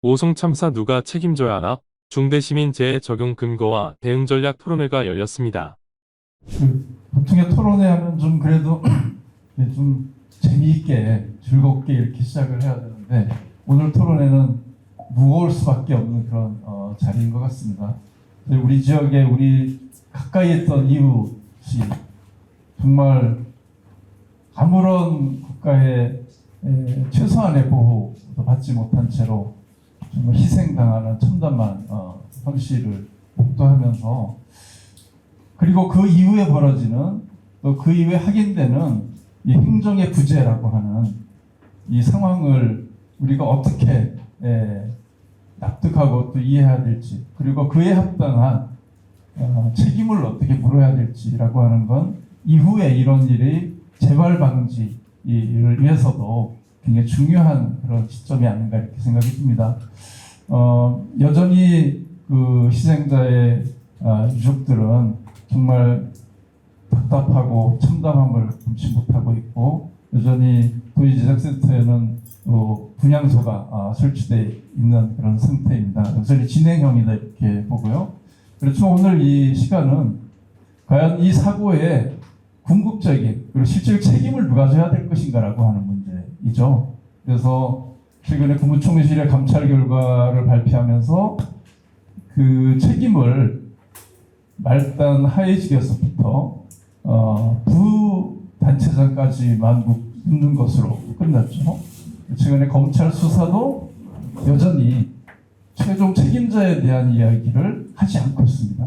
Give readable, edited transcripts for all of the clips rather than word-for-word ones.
오송 참사 누가 책임져야 하나? 중대시민재해 적용 근거와 대응 전략 토론회가 열렸습니다. 보통의 토론회 하면 좀 그래도 좀 재미있게 즐겁게 이렇게 시작을 해야 되는데 오늘 토론회는 무거울 수밖에 없는 그런 자리인 것 같습니다. 우리 지역에 우리 가까이 있던 이웃이 정말 아무런 국가의 최소한의 보호도 받지 못한 채로 정말 희생당하는 참담한 현실을 목도하면서 그리고 그 이후에 벌어지는 또 그 이후에 확인되는 이 행정의 부재라고 하는 이 상황을 우리가 어떻게 납득하고 또 이해해야 될지 그리고 그에 합당한 책임을 어떻게 물어야 될지라고 하는 건 이후에 이런 일이 재발 방지를 위해서도 굉장히 중요한 그런 시점이 아닌가 이렇게 생각이 듭니다. 여전히 그 희생자의 유족들은 정말 답답하고 참담함을 금치 못하고 있고 여전히 도의제작센터에는 또 분향소가 설치되어 있는 그런 상태입니다. 여전히 진행형이다 이렇게 보고요. 그렇지만 오늘 이 시간은 과연 이 사고에 궁극적인 그리고 실질 책임을 누가 져야 될 것인가라고 하는 문제이죠. 그래서 최근에 국무총리실의 감찰 결과를 발표하면서 그 책임을 말단 하해직에서부터 부단체장까지만 묻는 것으로 끝났죠. 최근에 검찰 수사도 여전히 최종 책임자에 대한 이야기를 하지 않고 있습니다.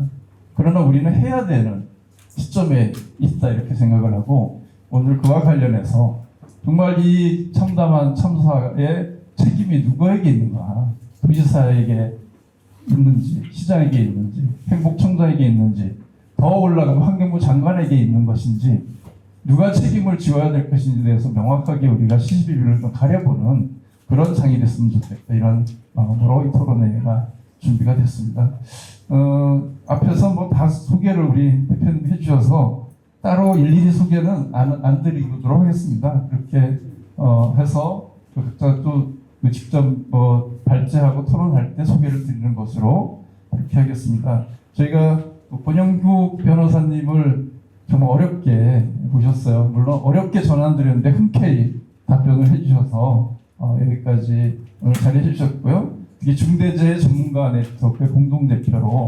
그러나 우리는 해야 되는 시점에 있다 이렇게 생각을 하고 오늘 그와 관련해서 정말 이 참담한 참사의 책임이 누구에게 있는가, 도지사에게 있는지, 시장에게 있는지, 행복청장에게 있는지, 더 올라가면 환경부 장관에게 있는 것인지, 누가 책임을 지어야 될 것인지에 대해서 명확하게 우리가 시시비비를 좀 가려보는 그런 장이 됐으면 좋겠다. 이런 마음으로 이 토론회가 준비가 됐습니다. 앞에서 뭐 다 소개를 우리 대표님 해주셔서 따로 일일이 소개는 안 드리도록 하겠습니다. 그렇게 해서 각자 또 직접 뭐 발제하고 토론할 때 소개를 드리는 것으로 그렇게 하겠습니다. 저희가 권영국 변호사님을 정말 어렵게 모셨어요. 물론 어렵게 전화드렸는데 흔쾌히 답변을 해주셔서 여기까지 오늘 자리해 주셨고요. 특히 중대재해 전문가 네트워크의 공동대표로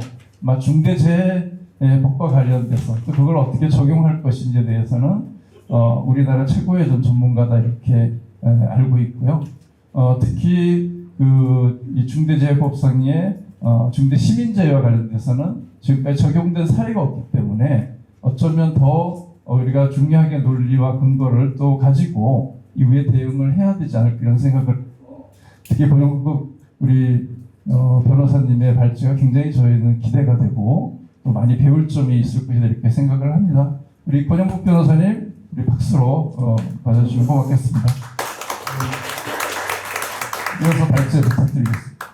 중대재해법과 관련돼서 또 그걸 어떻게 적용할 것인지에 대해서는 우리나라 최고의 전문가다 이렇게 알고 있고요. 특히 이 중대재해법상의 중대시민재해와 관련돼서는 지금까지 적용된 사례가 없기 때문에 어쩌면 더 우리가 중요하게 논리와 근거를 또 가지고 이후에 대응을 해야 되지 않을까 이런 생각을 특히 권영국 우리 변호사님의 발제가 굉장히 저희는 기대가 되고 또 많이 배울 점이 있을 것이다 이렇게 생각을 합니다. 우리 권영국 변호사님 우리 박수로 맞아주시면 고맙겠습니다. 이어서 발제 부탁드리겠습니다.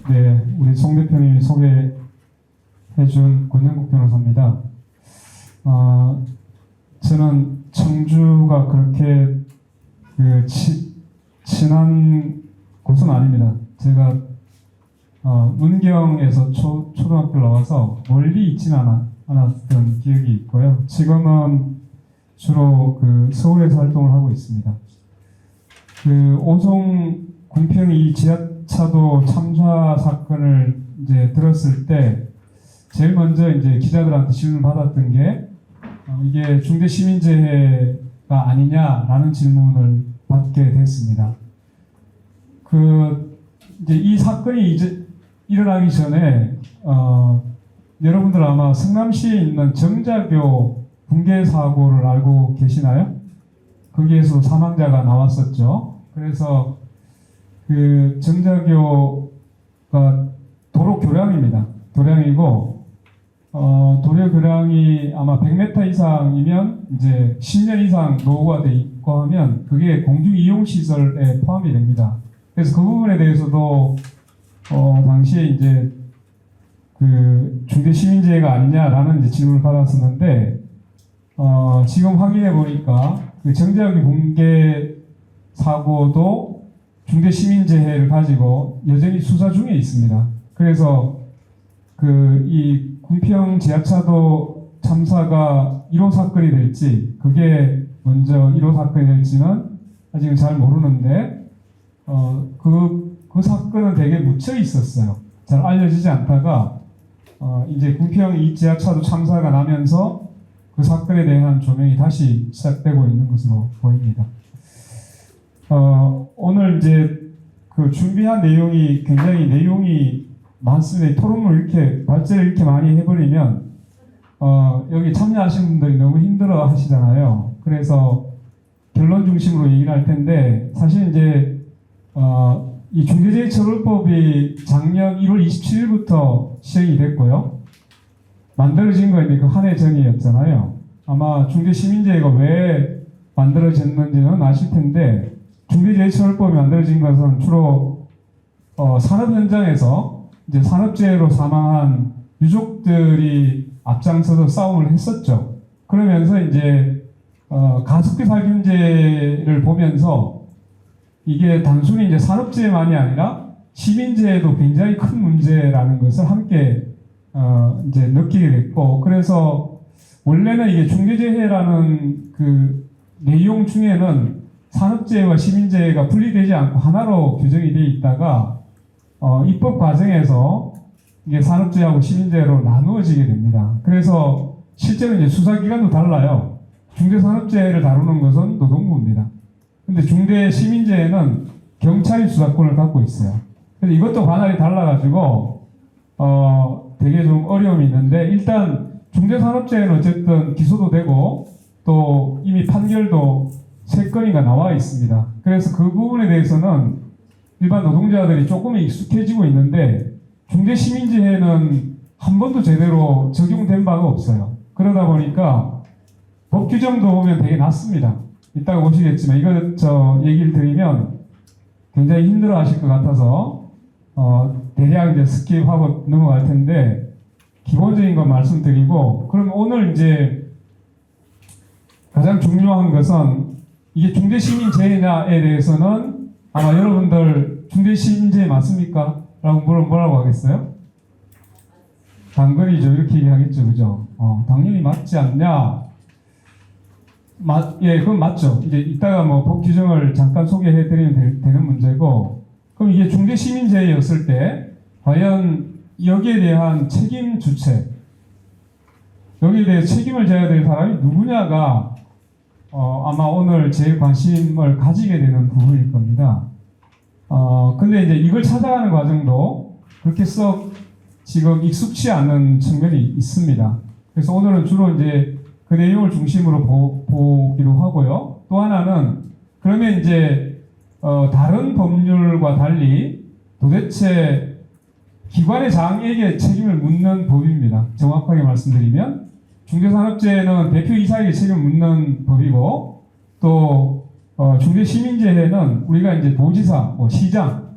네, 우리 송 대표님이 소개해준 권영국 변호사입니다. 저는 청주가 그렇게 친한 곳은 아닙니다. 제가 문경에서 초등학교 나와서 멀리 있지는 않았던 기억이 있고요. 지금은 주로 서울에서 활동을 하고 있습니다. 오송 군평 이 지하차도 참사 사건을 이제 들었을 때 제일 먼저 이제 기자들한테 질문을 받았던 게 이게 중대시민재해가 아니냐라는 질문을 받게 됐습니다. 이제 이 사건이 이제 일어나기 전에 여러분들 아마 성남시에 있는 정자교 붕괴 사고를 알고 계시나요? 거기에서 사망자가 나왔었죠. 그래서 정자교가 도로 교량입니다. 교량이고 도로 교량이 아마 100m 이상이면 이제 10년 이상 노후가 돼 있고 하면 그게 공중 이용 시설에 포함이 됩니다. 그래서 그 부분에 대해서도 당시에 이제 중대 시민재해가 아니냐라는 이제 질문을 받았었는데 지금 확인해 보니까 정자교 붕괴 사고도 중대시민재해를 가지고 여전히 수사 중에 있습니다. 그래서 이 군평 지하차도 참사가 1호 사건이 될지, 그게 먼저 1호 사건이 될지는 아직은 잘 모르는데, 그 사건은 되게 묻혀 있었어요. 잘 알려지지 않다가, 이제 군평 이 지하차도 참사가 나면서 그 사건에 대한 조명이 다시 시작되고 있는 것으로 보입니다. 오늘 이제 그 준비한 내용이 굉장히 내용이 많습니다. 토론을 이렇게 발제를 이렇게 많이 해버리면 여기 참여하신 분들이 너무 힘들어 하시잖아요. 그래서 결론 중심으로 얘기를 할 텐데, 사실 이제 이 중대재해처벌법이 작년 1월 27일부터 시행이 됐고요. 만들어진 건 그 한 해 전이었잖아요. 아마 중대시민재해가 왜 만들어졌는지는 아실 텐데, 중대재해처벌법이 만들어진 것은 주로 산업 현장에서 이제 산업재해로 사망한 유족들이 앞장서서 싸움을 했었죠. 그러면서 이제 가습기 살균제를 보면서 이게 단순히 이제 산업재해만이 아니라 시민재해도 굉장히 큰 문제라는 것을 함께 이제 느끼게 됐고, 그래서 원래는 이게 중대재해라는 그 내용 중에는 산업재해와 시민재해가 분리되지 않고 하나로 규정이 되어 있다가 입법 과정에서 이게 산업재해하고 시민재해로 나누어지게 됩니다. 그래서 실제로 이제 수사기관도 달라요. 중대산업재해를 다루는 것은 노동부입니다. 근데 중대시민재해는 경찰이 수사권을 갖고 있어요. 그래서 이것도 관할이 달라가지고 되게 좀 어려움이 있는데, 일단 중대산업재해는 어쨌든 기소도 되고 또 이미 판결도 3건이가 나와 있습니다. 그래서 그 부분에 대해서는 일반 노동자들이 조금 익숙해지고 있는데, 중대시민재해는 한 번도 제대로 적용된 바가 없어요. 그러다 보니까 법 규정도 보면 되게 낮습니다. 이따가 보시겠지만 이거 얘기를 드리면 굉장히 힘들어 하실 것 같아서 대략 이제 스킵하고 넘어갈 텐데, 기본적인 건 말씀드리고, 그럼 오늘 이제 가장 중요한 것은 이게 중대시민재해냐에 대해서는 아마 여러분들 중대시민재해 맞습니까? 라고 뭐라고 하겠어요? 당근이죠. 이렇게 얘기하겠죠. 그죠? 당연히 맞지 않냐? 예, 그건 맞죠. 이제 이따가 뭐 법 규정을 잠깐 소개해 드리면 되는 문제고, 그럼 이게 중대시민재해였을 때 과연 여기에 대한 책임 주체, 여기에 대해 책임을 져야 될 사람이 누구냐가 아마 오늘 제일 관심을 가지게 되는 부분일 겁니다. 근데 이제 이걸 찾아가는 과정도 그렇게 썩 지금 익숙치 않은 측면이 있습니다. 그래서 오늘은 주로 이제 그 내용을 중심으로 보기로 하고요. 또 하나는 그러면 이제 다른 법률과 달리 도대체 기관의 장에게 책임을 묻는 법입니다. 정확하게 말씀드리면 중대산업재해는 대표이사에게 책임을 묻는 법이고, 또 중대시민재해는 우리가 이제 도지사, 뭐 시장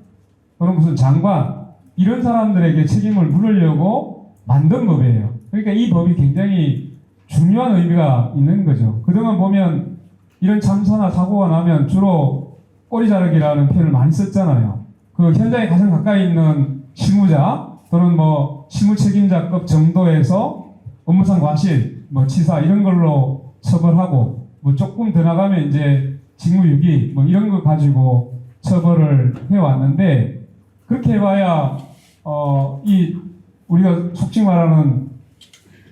또는 무슨 장관 이런 사람들에게 책임을 물으려고 만든 법이에요. 그러니까 이 법이 굉장히 중요한 의미가 있는 거죠. 그동안 보면 이런 참사나 사고가 나면 주로 꼬리 자르기라는 표현을 많이 썼잖아요. 그 현장에 가장 가까이 있는 실무자 또는 뭐 실무 책임자급 정도에서 업무상 과실, 뭐 치사 이런 걸로 처벌하고, 뭐 조금 더 나가면 이제 직무유기 뭐 이런 거 가지고 처벌을 해왔는데, 그렇게 해봐야 이 우리가 속칭 말하는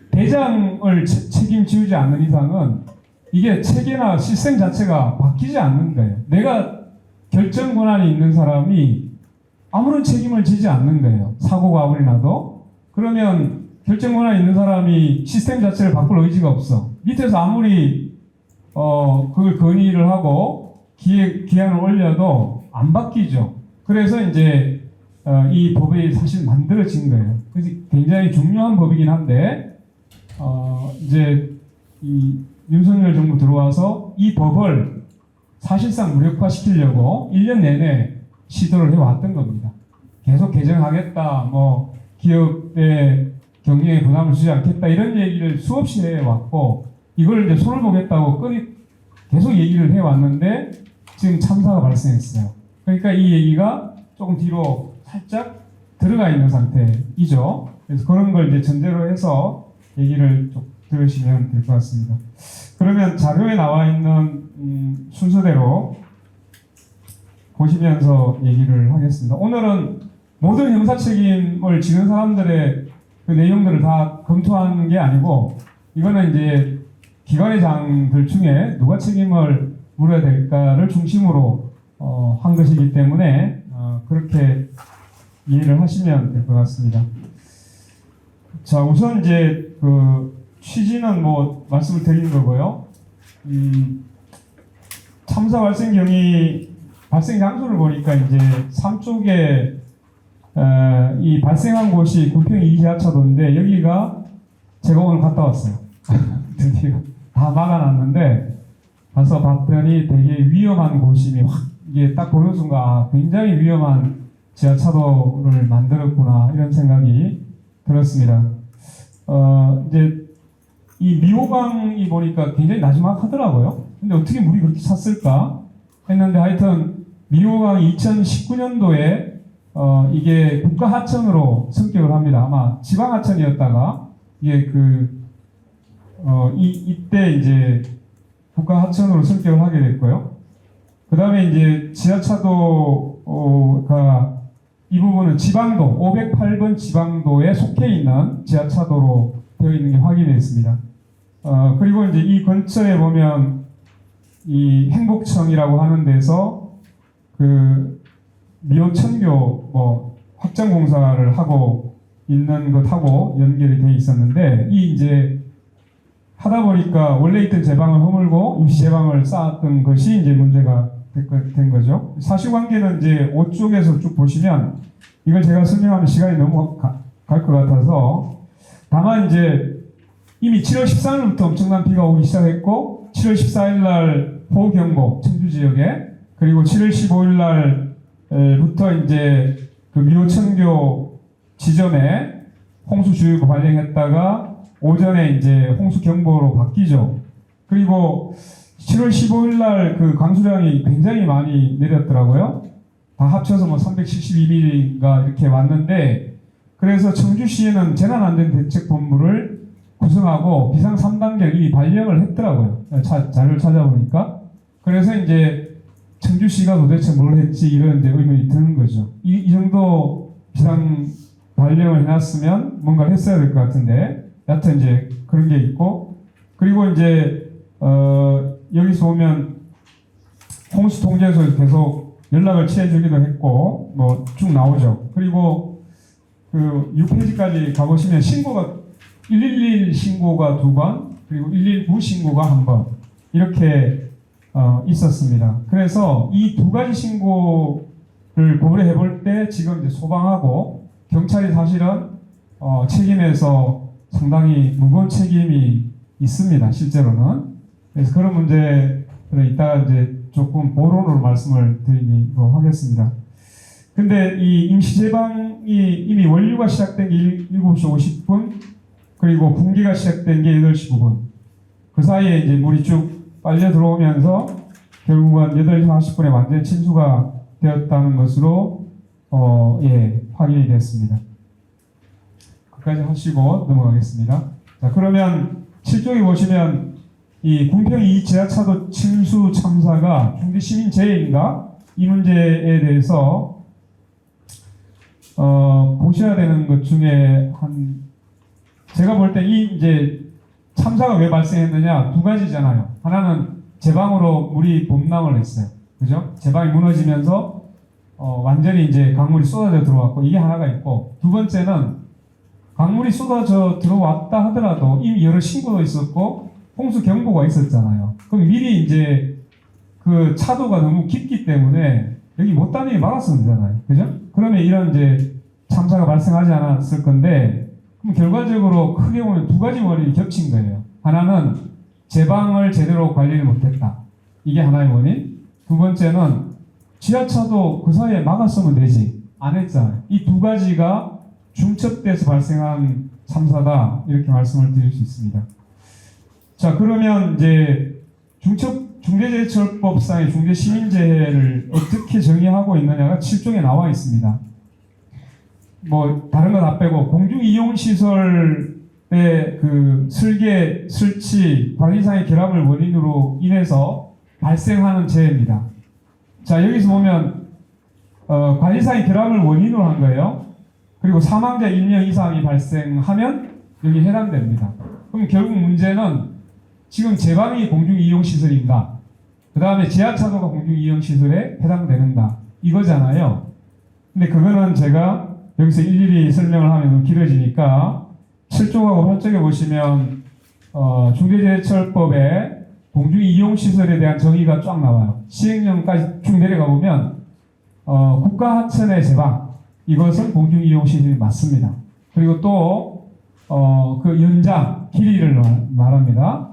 대장을 책임지우지 않는 이상은 이게 체계나 시스템 자체가 바뀌지 않는 거예요. 내가 결정 권한이 있는 사람이 아무런 책임을 지지 않는 거예요. 사고가 아무리 나도. 그러면 결정 권한이 있는 사람이 시스템 자체를 바꿀 의지가 없어. 밑에서 아무리 그걸 건의를 하고 기한을 올려도 안 바뀌죠. 그래서 이제 이 법이 사실 만들어진 거예요. 그래서 굉장히 중요한 법이긴 한데, 이제 이 윤석열 정부 들어와서 이 법을 사실상 무력화시키려고 1년 내내 시도를 해왔던 겁니다. 계속 개정하겠다, 뭐 기업의 경영에 부담을 주지 않겠다 이런 얘기를 수없이 해왔고, 이걸 이제 손을 보겠다고 계속 얘기를 해왔는데 지금 참사가 발생했어요. 그러니까 이 얘기가 조금 뒤로 살짝 들어가 있는 상태이죠. 그래서 그런 걸 이제 전제로 해서 얘기를 좀 들으시면 될 것 같습니다. 그러면 자료에 나와 있는 순서대로 보시면서 얘기를 하겠습니다. 오늘은 모든 형사 책임을 지는 사람들의 그 내용들을 다 검토하는 게 아니고, 이거는 이제 기관의 장들 중에 누가 책임을 물어야 될까를 중심으로 한 것이기 때문에 그렇게 이해를 하시면 될 것 같습니다. 자, 우선 이제 그 취지는 뭐 말씀을 드린 거고요. 참사 발생 경위 발생 장소를 보니까 이제 삼쪽에 이 발생한 곳이 군평 2지하차도인데, 여기가 제가 오늘 갔다 왔어요. 드디어 다 막아놨는데 가서 봤더니 되게 위험한 곳임이 확, 이게 딱 보는 순간 아, 굉장히 위험한 지하차도를 만들었구나 이런 생각이 들었습니다. 이제 이 미호강이 보니까 굉장히 나지막하더라고요. 근데 어떻게 물이 그렇게 찼을까 했는데, 하여튼 미호강이 2019년도에 이게 국가하천으로 승격을 합니다. 아마 지방하천이었다가 이게 이때 이제 국가하천으로 승격을 하게 됐고요. 그 다음에 이제 지하차도가 이 부분은 지방도 508번 지방도에 속해 있는 지하차도로 되어 있는 게 확인됐습니다. 그리고 이제 이 근처에 보면 이 행복청이라고 하는 데서 그 미호천교 뭐 확장 공사를 하고 있는 것하고 연결이 돼 있었는데, 이 이제 하다 보니까 원래 있던 제방을 허물고 임시 제방을 쌓았던 것이 이제 문제가 된 거죠. 사실관계는 이제 5쪽에서 쭉 보시면 이걸 제가 설명하면 시간이 너무 갈 것 같아서, 다만 이제 이미 7월 13일부터 엄청난 비가 오기 시작했고, 7월 14일 날 호우경보 청주 지역에, 그리고 7월 15일 날부터 이제 그 미호천교 지점에 홍수주의보 발령했다가 오전에 이제 홍수경보로 바뀌죠. 그리고 7월 15일 날 그 강수량이 굉장히 많이 내렸더라고요. 다 합쳐서 뭐 372mm가 이렇게 왔는데, 그래서 청주시에는 재난안전대책본부를 구성하고 비상 3단계를 이미 발령을 했더라고요. 자료를 찾아보니까. 그래서 이제 청주시가 도대체 뭘 했지 이런 이제 의문이 드는 거죠. 이 정도 비상 발령을 해놨으면 뭔가를 했어야 될 것 같은데, 여하튼 이제 그런 게 있고, 그리고 이제 여기서 보면 홍수통제소에서 계속 연락을 취해주기도 했고 뭐 쭉 나오죠. 그리고 그 6페이지까지 가보시면 신고가 111 신고가 2번, 그리고 119 신고가 1번 이렇게 있었습니다. 그래서 이 두 가지 신고를 고려해 볼 때 지금 이제 소방하고 경찰이 사실은 책임에서 상당히 무거운 책임이 있습니다. 실제로는. 그래서 그런 문제들은 이따가 이제 조금 보론으로 말씀을 드리도록 하겠습니다. 근데 이 임시제방이 이미 원유가 시작된 게 7시 50분, 그리고 분기가 시작된 게 8시 9분. 그 사이에 이제 물이 쭉 빨려 들어오면서 결국은 8시 40분에 완전히 침수가 되었다는 것으로 확인이 됐습니다. 끝까지 하시고 넘어가겠습니다. 자, 그러면 7쪽에 보시면 이 군평 2 지하차도 침수 참사가 중대시민재해인가? 이 문제에 대해서 보셔야 되는 것 중에 제가 볼 때 이 이제 참사가 왜 발생했느냐 두 가지잖아요. 하나는 제방으로 물이 범람을 했어요. 그죠? 제방이 무너지면서 완전히 이제 강물이 쏟아져 들어왔고, 이게 하나가 있고, 두 번째는 강물이 쏟아져 들어왔다 하더라도 이미 여러 신고도 있었고 홍수 경보가 있었잖아요. 그럼 미리 이제 그 차도가 너무 깊기 때문에 여기 못 다니게 막았으면 되잖아요. 그죠? 그러면 이런 이제 참사가 발생하지 않았을 건데, 그럼 결과적으로 크게 보면 두 가지 원인이 겹친 거예요. 하나는 제방을 제대로 관리를 못했다. 이게 하나의 원인. 두 번째는 지하차도 그 사이에 막았으면 되지. 안 했잖아요. 이 두 가지가 중첩돼서 발생한 참사다. 이렇게 말씀을 드릴 수 있습니다. 자, 그러면 이제 중대재해처벌법상의 중대시민재해를 어떻게 정의하고 있느냐가 7종에 나와 있습니다. 뭐 다른 거 다 빼고 공중이용시설의 그 설계, 설치, 관리상의 결함을 원인으로 인해서 발생하는 재해입니다. 자, 여기서 보면 관리상의 결함을 원인으로 한 거예요. 그리고 사망자 1명 이상이 발생하면 여기 해당됩니다. 그럼 결국 문제는 지금 제방이 공중이용시설인가, 그 다음에 지하차도가 공중이용시설에 해당되는가, 이거잖아요. 근데 그거는 제가 여기서 일일이 설명을 하면 너무 길어지니까 7쪽하고 8쪽에 보시면 중대재해처벌법에 공중이용시설에 대한 정의가 쫙 나와요. 시행령까지 쭉 내려가 보면 국가하천의 제방, 이것은 공중이용시설이 맞습니다. 그리고 또 그 연장 길이를 말합니다.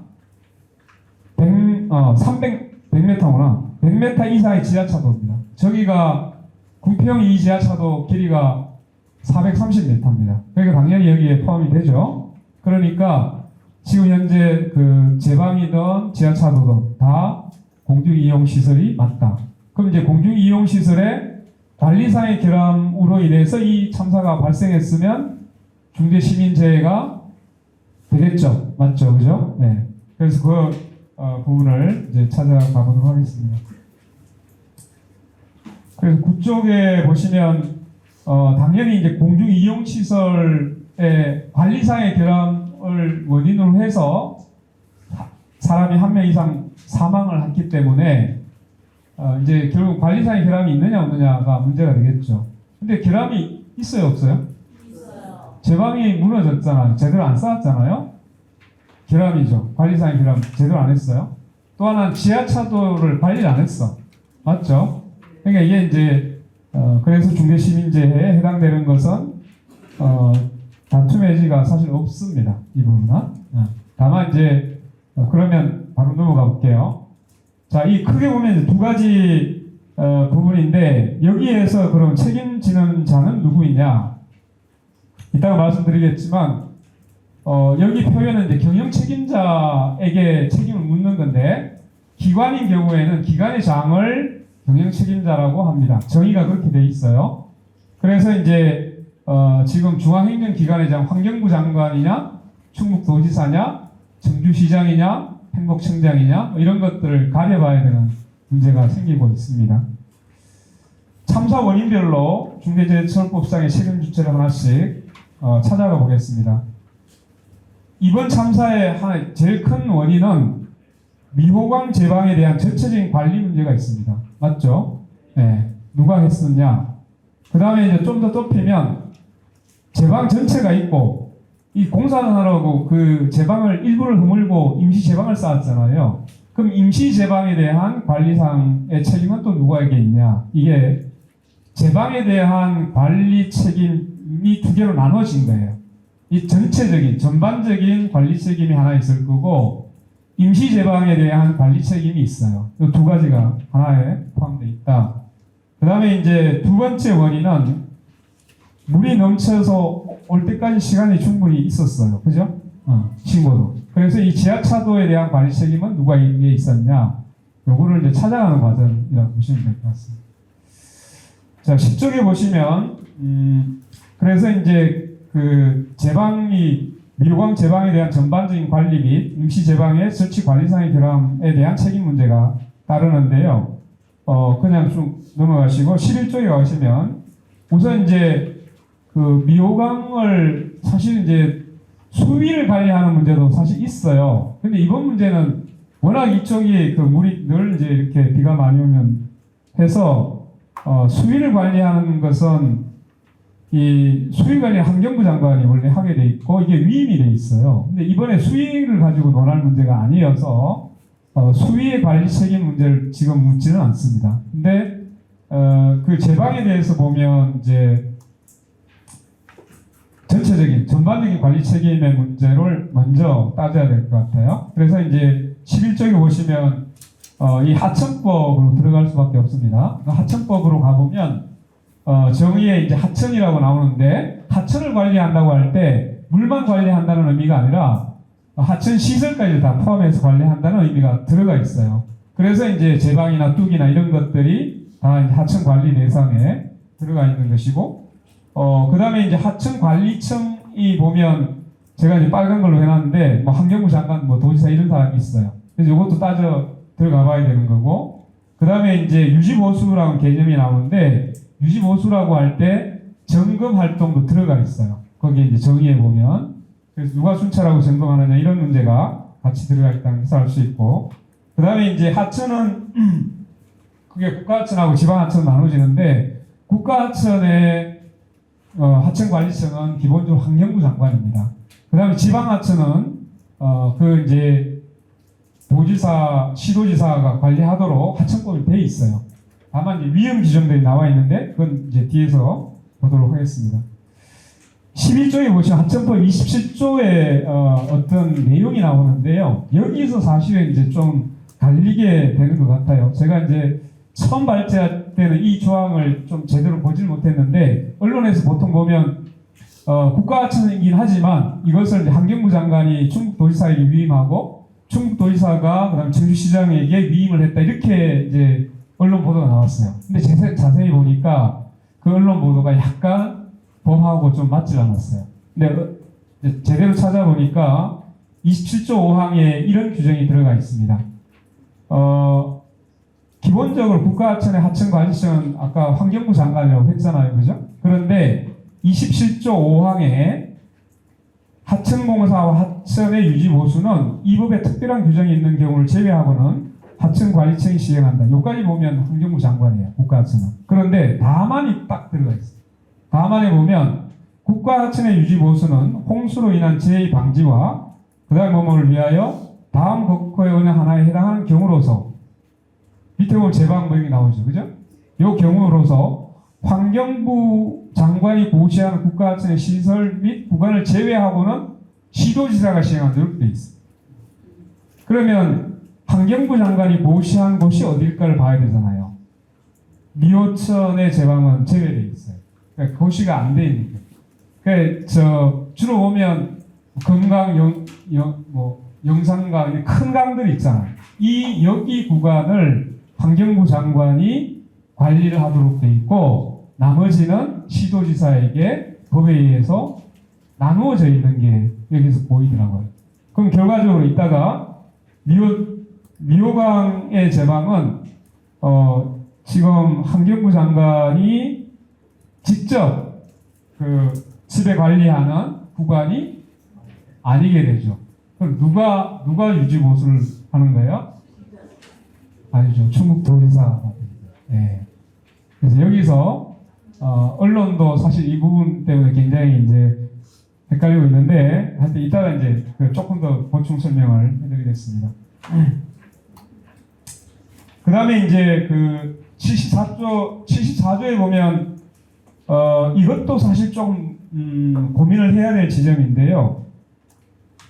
100m구나. 100m 이상의 지하차도입니다. 저기가 궁평 이 지하차도 길이가 430m입니다. 그러니까 당연히 여기에 포함이 되죠. 그러니까 지금 현재 그 제방이든 지하차도든 다 공중이용시설이 맞다. 그럼 이제 공중이용시설의 관리상의 결함으로 인해서 이 참사가 발생했으면 중대시민재해가 되겠죠. 맞죠? 그죠? 네. 그래서 그 부분을 이제 찾아가 보도록 하겠습니다. 그래서 그쪽에 보시면 당연히 이제 공중이용시설의 관리상의 결함을 원인으로 해서 사람이 한 명 이상 사망을 했기 때문에 이제 결국 관리상의 결함이 있느냐 없느냐가 문제가 되겠죠. 근데 결함이 있어요, 없어요? 있어요. 제방이 무너졌잖아요. 제대로 안 쌓았잖아요. 결함이죠. 관리상의 결함 제대로 안 했어요. 또 하나는 지하차도를 관리를 안 했어. 맞죠? 그러니까 이게 이제 그래서 중대시민재해에 해당되는 것은 다툼의 여지가 사실 없습니다. 이 부분은. 다만 이제 그러면 바로 넘어가 볼게요. 자, 이 크게 보면 이제 두 가지 부분인데 여기에서 그럼 책임지는 자는 누구이냐? 이따가 말씀드리겠지만 여기 표현은 이제 경영 책임자에게 책임을 묻는 건데 기관인 경우에는 기관의 장을 경영 책임자라고 합니다. 정의가 그렇게 돼 있어요. 그래서 이제 지금 중앙행정기관의 장 환경부 장관이냐, 충북도지사냐, 청주시장이냐, 행복청장이냐 뭐 이런 것들을 가려봐야 되는 문제가 생기고 있습니다. 참사 원인별로 중대재해처벌법상의 책임 주체를 하나씩 찾아가 보겠습니다. 이번 참사의 하나 제일 큰 원인은 미호강 제방에 대한 전체적인 관리 문제가 있습니다. 맞죠? 네. 누가 했었냐? 그 다음에 이제 좀 더 좁히면 제방 전체가 있고 이 공사는 하라고 그 제방을 일부를 허물고 임시 제방을 쌓았잖아요. 그럼 임시 제방에 대한 관리상의 책임은 또 누구에게 있냐? 이게 제방에 대한 관리 책임이 두 개로 나눠진 거예요. 이 전체적인 전반적인 관리 책임이 하나 있을 거고 임시 제방에 대한 관리 책임이 있어요. 이 두 가지가 하나에 포함되어 있다. 그 다음에 이제 두 번째 원인은 물이 넘쳐서 올 때까지 시간이 충분히 있었어요. 그죠? 신고도. 그래서 이 지하차도에 대한 관리 책임은 누가 이게 있었냐? 요거를 이제 찾아가는 과정이라고 보시면 될 것 같습니다. 자, 10쪽에 보시면, 그래서 이제 그 제방이, 미호강 제방에 대한 전반적인 관리 및 임시 제방의 설치 관리상의 결함에 대한 책임 문제가 따르는데요. 그냥 쭉 넘어가시고, 11쪽에 가시면, 우선 이제 그 미호강을 사실 이제 수위를 관리하는 문제도 사실 있어요. 근데 이번 문제는 워낙 이쪽이 그 물이 늘 이제 이렇게 비가 많이 오면 해서 수위를 관리하는 것은 이 수위 관리 환경부 장관이 원래 하게 돼 있고 이게 위임이 돼 있어요. 근데 이번에 수위를 가지고 논할 문제가 아니어서 수위의 관리 책임 문제를 지금 묻지는 않습니다. 근데 그 제방에 대해서 보면 이제 전체적인 전반적인 관리 책임의 문제를 먼저 따져야 될 것 같아요. 그래서 이제 11쪽에 보시면 이 하천법으로 들어갈 수밖에 없습니다. 하천법으로 가보면 정의에 이제 하천이라고 나오는데 하천을 관리한다고 할 때 물만 관리한다는 의미가 아니라 하천 시설까지 다 포함해서 관리한다는 의미가 들어가 있어요. 그래서 이제 제방이나 뚝이나 이런 것들이 다 하청 관리 대상에 들어가 있는 것이고, 그 다음에 이제 하청 관리청이 보면 제가 이제 빨간 걸로 해놨는데, 뭐 환경부 장관, 뭐 도지사 이런 사람이 있어요. 그래서 이것도 따져 들어가 봐야 되는 거고, 그 다음에 이제 유지보수라는 개념이 나오는데, 유지보수라고 할 때 점검 활동도 들어가 있어요. 거기에 이제 정의해 보면. 그래서 누가 순찰하고 점검하느냐 이런 문제가 같이 들어가 있다는 것을 알 수 있고, 그 다음에 이제 하천은 그게 국가하천하고 지방하천 나눠지는데, 국가하천의 하천관리청은 기본적으로 환경부 장관입니다. 그 다음에 지방하천은 그 이제 도지사, 시도지사가 관리하도록 하천법이 돼 있어요. 다만 이제 위험 규정들이 나와 있는데 그건 이제 뒤에서 보도록 하겠습니다. 11조에 보시면 하천법 27조에 어떤 내용이 나오는데요. 여기서 사실은 이제 좀 갈리게 되는 것 같아요. 제가 이제 처음 발제할 때는 이 조항을 좀 제대로 보질 못했는데, 언론에서 보통 보면 국가하천이긴 하지만 이것을 이제 환경부 장관이 충북도지사에게 위임하고 충북도지사가 그다음에 청주시장에게 위임을 했다, 이렇게 이제 언론 보도가 나왔어요. 근데 자세히 보니까 그 언론 보도가 약간 법하고 좀 맞지 않았어요. 근데 제대로 찾아보니까 27조 5항에 이런 규정이 들어가 있습니다. 기본적으로 국가하천의 하천관리청은 아까 환경부 장관이라고 했잖아요. 그죠? 그런데 27조 5항에 하천공사와 하천의 유지보수는 이 법에 특별한 규정이 있는 경우를 제외하고는 하천관리청이 시행한다. 여기까지 보면 환경부 장관이에요. 국가하천은. 그런데 다만이 딱 들어가 있어요. 다만에 보면 국가하천의 유지보수는 홍수로 인한 재해 방지와 그 다음 뭐뭐를 위하여 다음 국호의 어느 하나에 해당하는 경우로서, 밑에 보면 제방 뭐 이렇게 나오죠. 그죠? 이 경우로서 환경부 장관이 고시하는 국가하천의 시설 및 구간을 제외하고는 시도지사가 시행한다, 이렇게 돼 있어요. 그러면 환경부 장관이 고시한 곳이 어딜까를 봐야 되잖아요. 미호천의 제방은 제외되어 있어요. 그러니까 고시가 안 돼 있는 거예요. 그러니까 주로 보면 금강, 영산강, 큰 강들이 있잖아요. 이 여기 구간을 환경부 장관이 관리를 하도록 돼 있고, 나머지는 시도지사에게 법에 의해서 나누어져 있는 게 여기서 보이더라고요. 그럼 결과적으로 이따가 미호강의 제방은 지금 환경부 장관이 직접 그 지배 관리하는 구간이 아니게 되죠. 그럼 누가 유지보수를 하는 거예요? 아니죠. 충북도지사. 네. 그래서 여기서 언론도 사실 이 부분 때문에 굉장히 이제 헷갈리고 있는데, 하여튼 이따가 이제 조금 더 보충 설명을 해드리겠습니다. 그 다음에 이제 그 74조에 보면 이것도 사실 좀 고민을 해야 될 지점인데요.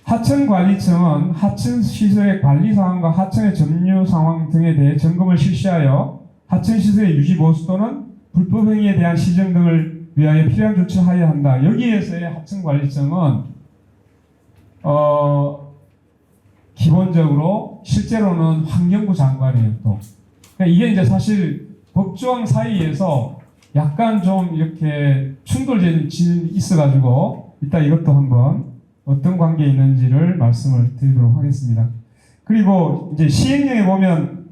하천관리청은 하천시설의 관리사항과 하천의 점유 상황 등에 대해 점검을 실시하여 하천시설의 유지보수 또는 불법행위에 대한 시정 등을 위하여 필요한 조치를 하여야 한다. 여기에서의 하천관리청은 기본적으로 실제로는 환경부 장관이에요. 또 그러니까 이게 이제 사실 법조항 사이에서 약간 좀 이렇게 충돌이 있어가지고 이따 이것도 한번 어떤 관계에 있는지를 말씀을 드리도록 하겠습니다. 그리고 이제 시행령에 보면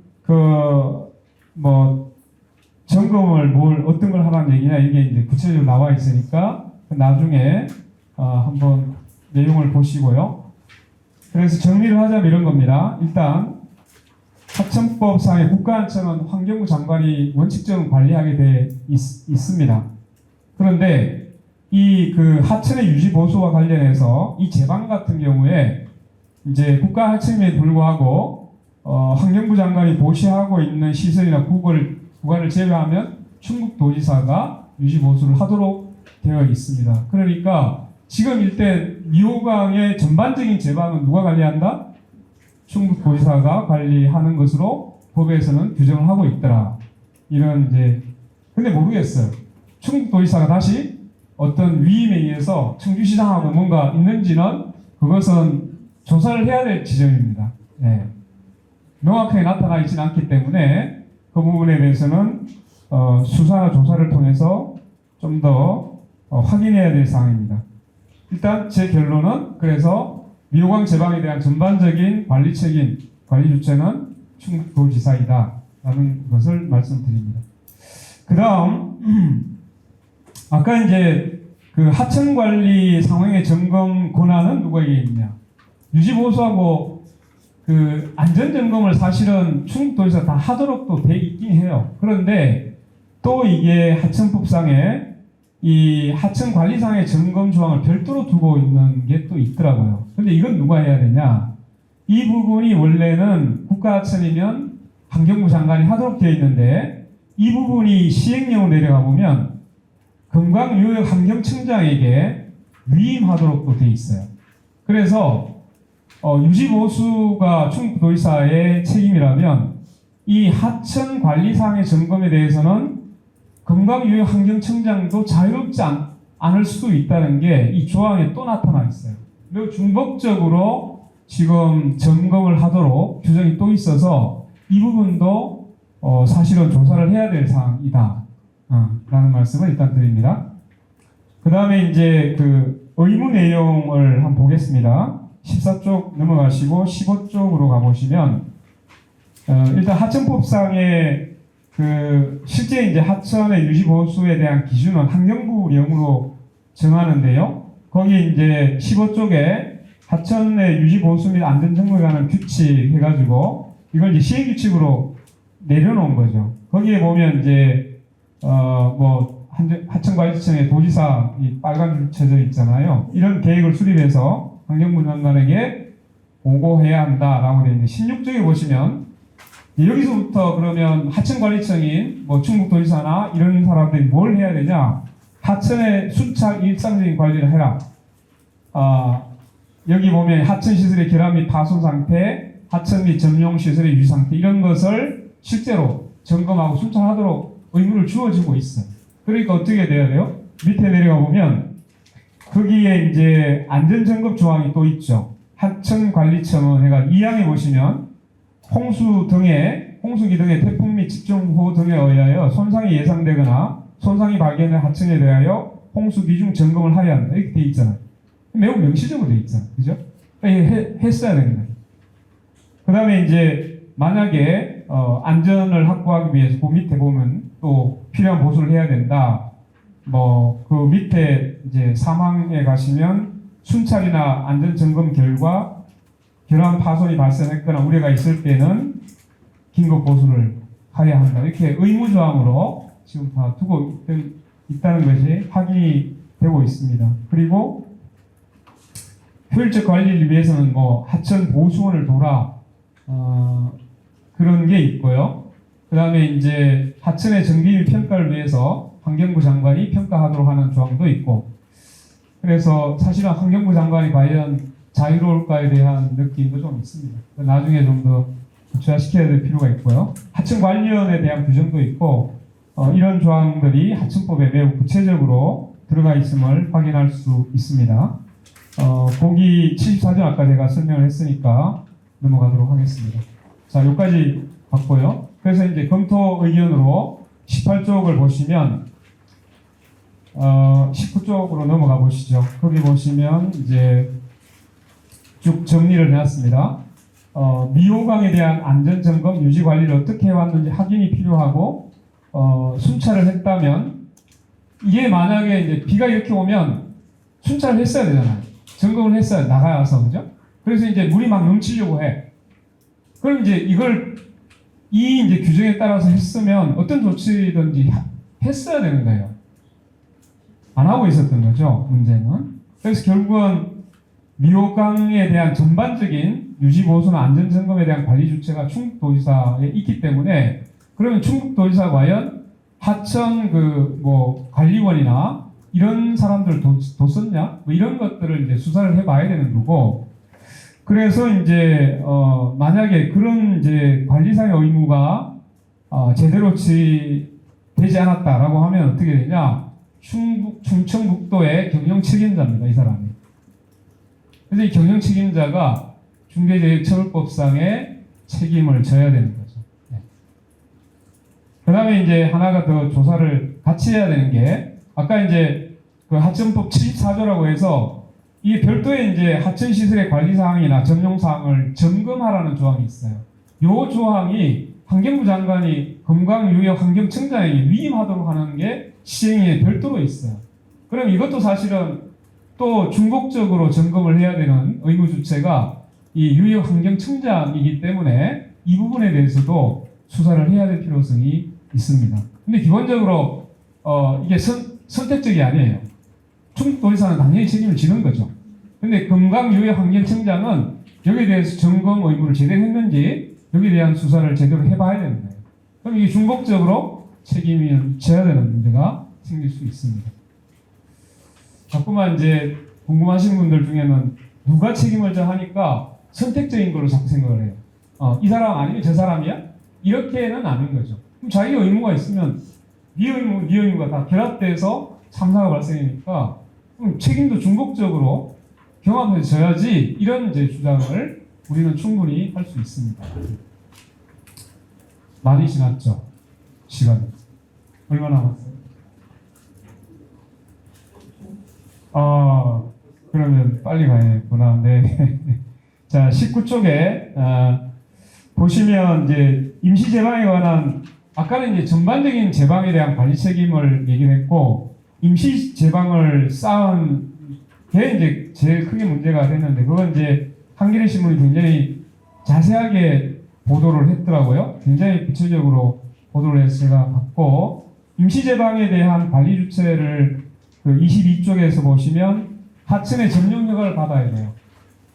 점검을 어떤 걸 하라는 얘기냐, 이게 이제 구체적으로 나와 있으니까 나중에 한번 내용을 보시고요. 그래서 정리를 하자면 이런 겁니다. 일단 하천법상의 국가하천은 환경부 장관이 원칙적으로 관리하게 돼 있습니다. 그런데 이 그 하천의 유지 보수와 관련해서 이 제방 같은 경우에 이제 국가하천임에 불구하고 환경부 장관이 보시하고 있는 시설이나 구간을 제외하면 충북도지사가 유지 보수를 하도록 되어 있습니다. 그러니까 지금 일대 미호강의 전반적인 제방은 누가 관리한다? 충북도지사가 관리하는 것으로 법에서는 규정을 하고 있더라. 이런 이제 근데 모르겠어요. 충북도지사가 다시 어떤 위임에 의해서 청주시장하고 뭔가 있는지는 그것은 조사를 해야 될 지점입니다. 네. 명확하게 나타나 있지는 않기 때문에 그 부분에 대해서는 수사나 조사를 통해서 좀 더 확인해야 될 사항입니다. 일단 제 결론은 그래서 미호강 제방에 대한 전반적인 관리 책임, 관리 주체는 충북도지사이다 라는 것을 말씀드립니다. 그 다음 아까 이제 그 하천 관리 상황의 점검 권한은 누구에게 있냐? 유지보수하고 그 안전 점검을 사실은 충북도에서 다 하도록 또 돼 있긴 해요. 그런데 또 이게 하천법상에 이 하천 관리상의 점검 조항을 별도로 두고 있는 게 또 있더라고요. 근데 이건 누가 해야 되냐? 이 부분이 원래는 국가하천이면 환경부 장관이 하도록 되어 있는데 이 부분이 시행령으로 내려가 보면 금강유역환경청장에게 위임하도록 또 되어 있어요. 그래서 유지보수가 충북도지사의 책임이라면 이 하천 관리상의 점검에 대해서는 금강유역환경청장도 자유롭지 않을 수도 있다는 게 이 조항에 또 나타나 있어요. 그리고 중복적으로 지금 점검을 하도록 규정이 또 있어서 이 부분도 사실은 조사를 해야 될 사항이다 라는 말씀을 일단 드립니다. 그 다음에 이제 그 의무 내용을 한번 보겠습니다. 14쪽 넘어가시고 15쪽으로 가보시면 일단 하천법상의 그 실제 이제 하천의 유지 보수에 대한 기준은 환경부령으로 정하는데요. 거기 이제 15쪽에 하천의 유지 보수 및 안전 점검에 관한 규칙 해가지고 이걸 이제 시행 규칙으로 내려놓은 거죠. 거기에 보면 이제 뭐 하천관리청의 도지사 이 빨간 줄 쳐져 있잖아요. 이런 계획을 수립해서 환경부 장관에게 보고해야 한다라고 되어 있는데 16쪽에 보시면 여기서부터 그러면 하천관리청인 뭐 충북도지사나 이런 사람들이 뭘 해야 되냐? 하천의 순찰 일상적인 관리를 해라. 여기 보면 하천 시설의 결함 및 파손 상태, 하천 및 점용 시설의 유지 상태 이런 것을 실제로 점검하고 순찰하도록 의무를 주어지고 있어요. 그러니까 어떻게 돼야 돼요? 밑에 내려가 보면 거기에 이제 안전점검 조항이 또 있죠. 하천관리청은 해가 2항에 보시면 홍수기 등의 태풍 및 집중호우 등에 의하여 손상이 예상되거나 손상이 발견된 하천에 대하여 홍수 비중 점검을 하여야 한다. 이렇게 돼 있잖아요. 매우 명시적으로 돼 있잖아요. 그죠? 했어야 됩니다. 그 다음에 이제 만약에 안전을 확보하기 위해서 그 밑에 보면 또 필요한 보수를 해야 된다. 뭐 그 밑에 이제 3항에 가시면 순찰이나 안전 점검 결과 결함 파손이 발생했거나 우려가 있을 때는 긴급 보수를 하여야 한다. 이렇게 의무조항으로 지금 다 두고 있다는 것이 확인이 되고 있습니다. 그리고 효율적 관리를 위해서는 뭐 하천 보수원을 돌아 그런 게 있고요. 그 다음에 이제 하천의 정비 평가를 위해서 환경부 장관이 평가하도록 하는 조항도 있고, 그래서 사실은 환경부 장관이 과연 자유로울까에 대한 느낌도 좀 있습니다. 나중에 좀 더 구체화시켜야 될 필요가 있고요. 하천관리원에 대한 규정도 있고 이런 조항들이 하천법에 매우 구체적으로 들어가 있음을 확인할 수 있습니다. 보기 74조 아까 제가 설명을 했으니까 넘어가도록 하겠습니다. 자, 여기까지 봤고요. 그래서 이제 검토 의견으로 18쪽을 보시면 19쪽으로 넘어가 보시죠. 거기 보시면 이제 쭉 정리를 해놨습니다. 미호강에 대한 안전점검, 유지관리를 어떻게 해왔는지 확인이 필요하고 순찰을 했다면 이게 만약에 이제 비가 이렇게 오면 순찰을 했어야 되잖아요. 점검을 했어야 나가서 그죠? 그래서 이제 물이 막 넘치려고 해. 그럼 이제 이걸 이 이제 규정에 따라서 했으면 어떤 조치든지 했어야 되는 거예요. 안 하고 있었던 거죠, 문제는. 그래서 결국은 미호강에 대한 전반적인 유지보수나 안전점검에 대한 관리 주체가 충북도지사에 있기 때문에 그러면 충북도지사가 과연 하천 뭐 관리원이나 이런 사람들 뒀었냐? 뭐 이런 것들을 이제 수사를 해봐야 되는 거고, 그래서 이제 만약에 그런 이제 관리상의 의무가 제대로 되지 않았다라고 하면 어떻게 되냐? 충청북도의 경영 책임자입니다, 이 사람이. 그래서 이 경영 책임자가 중대재해처벌법상의 책임을 져야 되는 거죠. 네. 그 다음에 이제 하나가 더 조사를 같이 해야 되는 게, 아까 이제 그 하천법 74조라고 해서 이게 별도의 이제 하천 시설의 관리 사항이나 점용 사항을 점검하라는 조항이 있어요. 요 조항이 환경부 장관이 건강유역환경청장에게 위임하도록 하는 게 시행에 별도로 있어요. 그럼 이것도 사실은 또 중복적으로 점검을 해야 되는 의무 주체가 이 유역환경청장이기 때문에 이 부분에 대해서도 수사를 해야 될 필요성이 있습니다. 근데 기본적으로 이게 선택적이 아니에요. 충북도지사는 당연히 책임을 지는 거죠. 근데 건강유역환경청장은 여기에 대해서 점검 의무를 제대로 했는지 여기에 대한 수사를 제대로 해봐야 되는 거예요. 그럼 이게 중복적으로 책임을 져야 되는 문제가 생길 수 있습니다. 자꾸만 이제 궁금하신 분들 중에는 누가 책임을 져 하니까 선택적인 걸로 자꾸 생각을 해요. 이 사람 아니면 저 사람이야? 이렇게는 아닌 거죠. 그럼 자기 의무가 있으면 네 의무가 다 결합돼서 참사가 발생하니까 그럼 책임도 중복적으로 경합해서 져야지, 이런 이제 주장을 우리는 충분히 할 수 있습니다. 많이 지났죠? 시간이. 얼마나 남았어요? 그러면 빨리 가야겠구나. 네. 자, 19쪽에, 보시면 이제 임시 제방에 관한, 아까는 이제 전반적인 제방에 대한 관리 책임을 얘기를 했고, 임시 제방을 쌓은 게 이제 제일 크게 문제가 됐는데, 그건 이제 한겨레 신문이 굉장히 자세하게 보도를 했더라고요. 굉장히 구체적으로 보도를 해서 제가 봤고, 임시 제방에 대한 관리 주체를 그 22쪽에서 보시면 하천의 점용 허가를 받아야 돼요.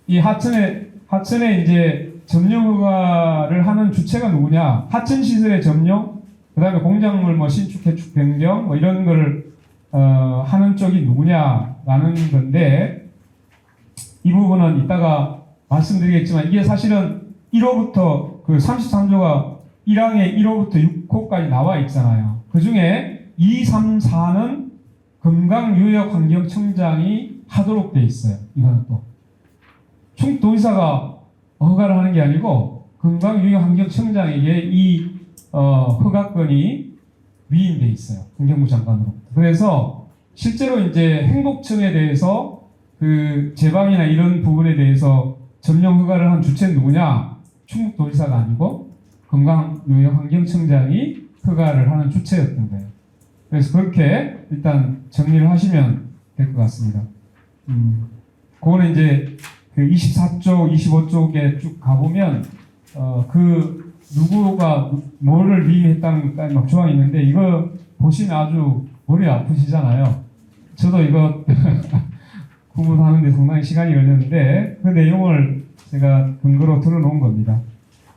이 하천에 이제 점용 허가를 하는 주체가 누구냐? 하천 시설의 점용, 그다음에 공작물 뭐 신축, 개축, 변경 뭐 이런 거를 하는 쪽이 누구냐라는 건데, 이 부분은 이따가 말씀드리겠지만 이게 사실은 1호부터 그 33조가 1항에 1호부터 6호까지 나와 있잖아요. 그 중에 2, 3, 4는 건강유역환경청장이 하도록 돼 있어요. 이거는 또 충북도지사가 허가를 하는 게 아니고 건강유역환경청장에게 이 허가권이 위임돼 있어요. 환경부 장관으로부터. 그래서 실제로 이제 행복청에 대해서 그 제방이나 이런 부분에 대해서 점용 허가를 한 주체는 누구냐? 충북도지사가 아니고 건강유역환경청장이 허가를 하는 주체였던 거예요. 그래서 그렇게 일단 정리를 하시면 될 것 같습니다. 그거는 이제 그 24쪽, 25쪽에 쭉 가보면 그 누구가 뭐를 위임했다는 것까지 막 조항이 있는데, 이거 보시면 아주 머리 아프시잖아요. 저도 이거 구분하는데 상당히 시간이 걸렸는데 그 내용을 제가 근거로 들어놓은 겁니다.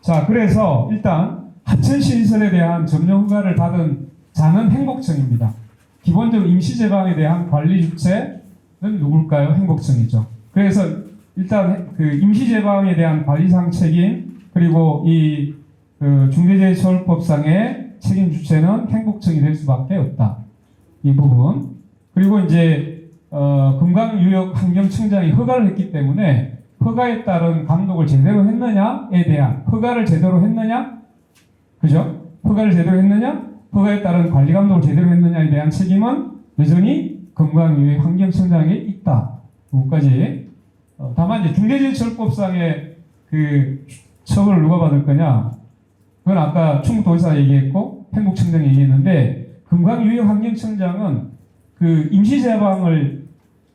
자, 그래서 일단 하천시설에 대한 점용 허가를 받은 자는 행복청입니다. 기본적으로 임시제방에 대한 관리 주체는 누굴까요? 행복청이죠. 그래서 일단 그 임시제방에 대한 관리상 책임, 그리고 이 그 중대재해처벌법상의 책임 주체는 행복청이 될 수밖에 없다. 이 부분. 그리고 이제 건강유역환경청장이 허가를 했기 때문에 허가에 따른 감독을 제대로 했느냐에 대한, 허가를 제대로 했느냐, 그죠? 허가를 제대로 했느냐, 허가에 따른 관리 감독을 제대로 했느냐에 대한 책임은 여전히 건강유역환경청장에 있다. 그것까지. 다만 이제 중대재해처벌법상의 그 처벌을 누가 받을 거냐? 그건 아까 충북도지사 얘기했고 행복청장이 얘기했는데, 건강유역환경청장은 그 임시제방을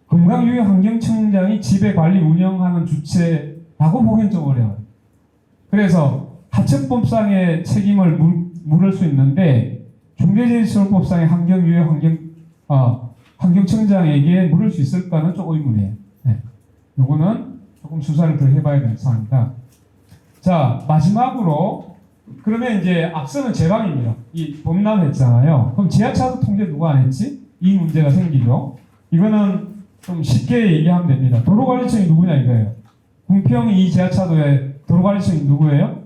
건강유역환경청장이 지배 관리 운영하는 주체라고 보기엔 좀 어려워요. 그래서 하천법상의 책임을 물을 수 있는데 중대재해처벌법상의 환경청장에게 물을 수 있을까는 조금 의문이에요. 네. 요거는 조금 수사를 더 해봐야 되는 사항입니다. 자, 마지막으로, 그러면 이제 앞서는 제방입니다. 이 범람했잖아요. 그럼 지하차도 통제 누가 안 했지? 이 문제가 생기죠. 이거는 좀 쉽게 얘기하면 됩니다. 도로관리청이 누구냐 이거예요. 궁평 이 지하차도의 도로관리청이 누구예요?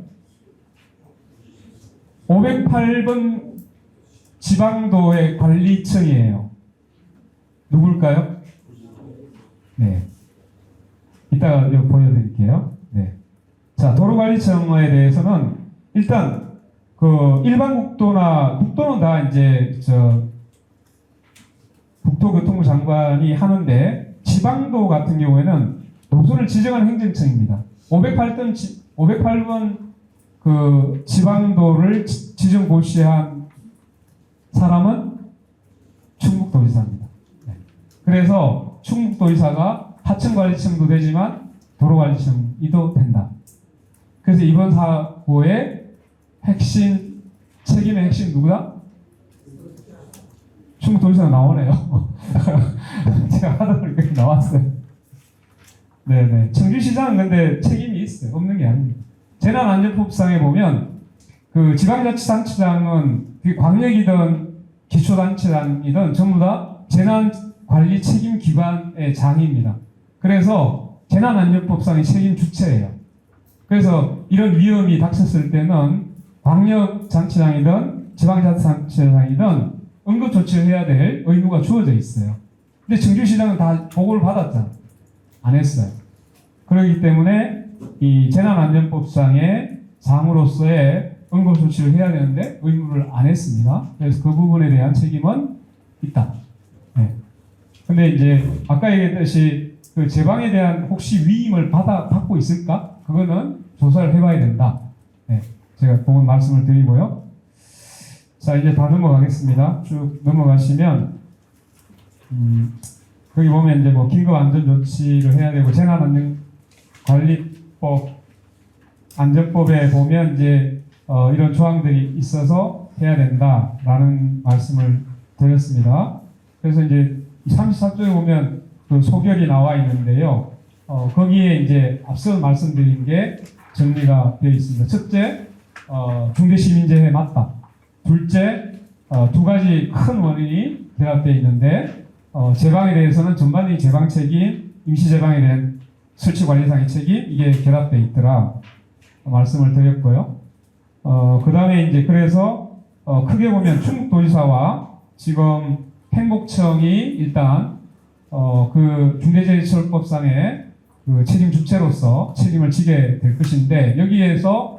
508번 지방도의 관리청이에요. 누굴까요? 네. 이따가 보여드릴게요. 네. 자, 도로관리 촉진관리청에 대해서는 일단 그 일반 국도는 다 이제 국토교통부 장관이 하는데 지방도 같은 경우에는 노선을 지정하는 행정청입니다. 508번 그 지방도를 지정 고시한 사람은 충북도지사입니다. 네. 그래서 충북도지사가 하청관리청도 되지만 도로관리청이도 된다. 그래서 이번 사고의 책임의 핵심 누구다? 충북도지사가 나오네요. 제가 하다 보니까 나왔어요. 네네. 청주시장은 근데 책임이 있어요. 없는 게 아닙니다. 재난안전법상에 보면 그 지방자치단체장은 그 광역이든 기초단체장이든 전부 다 재난관리 책임기관의 장입니다. 그래서 재난안전법상의 책임 주체예요. 그래서 이런 위험이 닥쳤을 때는 광역단체장이든 지방자치단체장이든 응급조치를 해야 될 의무가 주어져 있어요. 근데 청주시장은 다 보고를 받았잖아. 안 했어요. 그렇기 때문에 이 재난안전법상의 사항으로서의 응급조치를 해야 되는데 의무를 안 했습니다. 그래서 그 부분에 대한 책임은 있다. 네. 근데 이제 아까 얘기했듯이 그 제방에 대한 혹시 위임을 받고 있을까? 그거는 조사를 해봐야 된다. 네. 제가 그건 말씀을 드리고요. 자, 이제 다 넘어가겠습니다. 쭉 넘어가시면 거기 보면 이제 뭐 긴급 안전 조치를 해야 되고 재난안전관리법 안전법에 보면 이제 이런 조항들이 있어서 해야 된다라는 말씀을 드렸습니다. 그래서 이제 34조에 보면 그 소결이 나와 있는데요. 거기에 이제 앞서 말씀드린 게 정리가 되어 있습니다. 첫째, 중대시민재해에 맞다. 둘째, 두 가지 큰 원인이 결합되어 있는데 제방에 대해서는 전반적인 제방 책임, 임시 제방에 대한 설치 관리상의 책임 이게 결합되어 있더라 말씀을 드렸고요. 그 다음에 이제 그래서 크게 보면 충북도지사와 지금 행복청이 일단 그 중대재해처벌법상의 그 책임 주체로서 책임을 지게 될 것인데 여기에서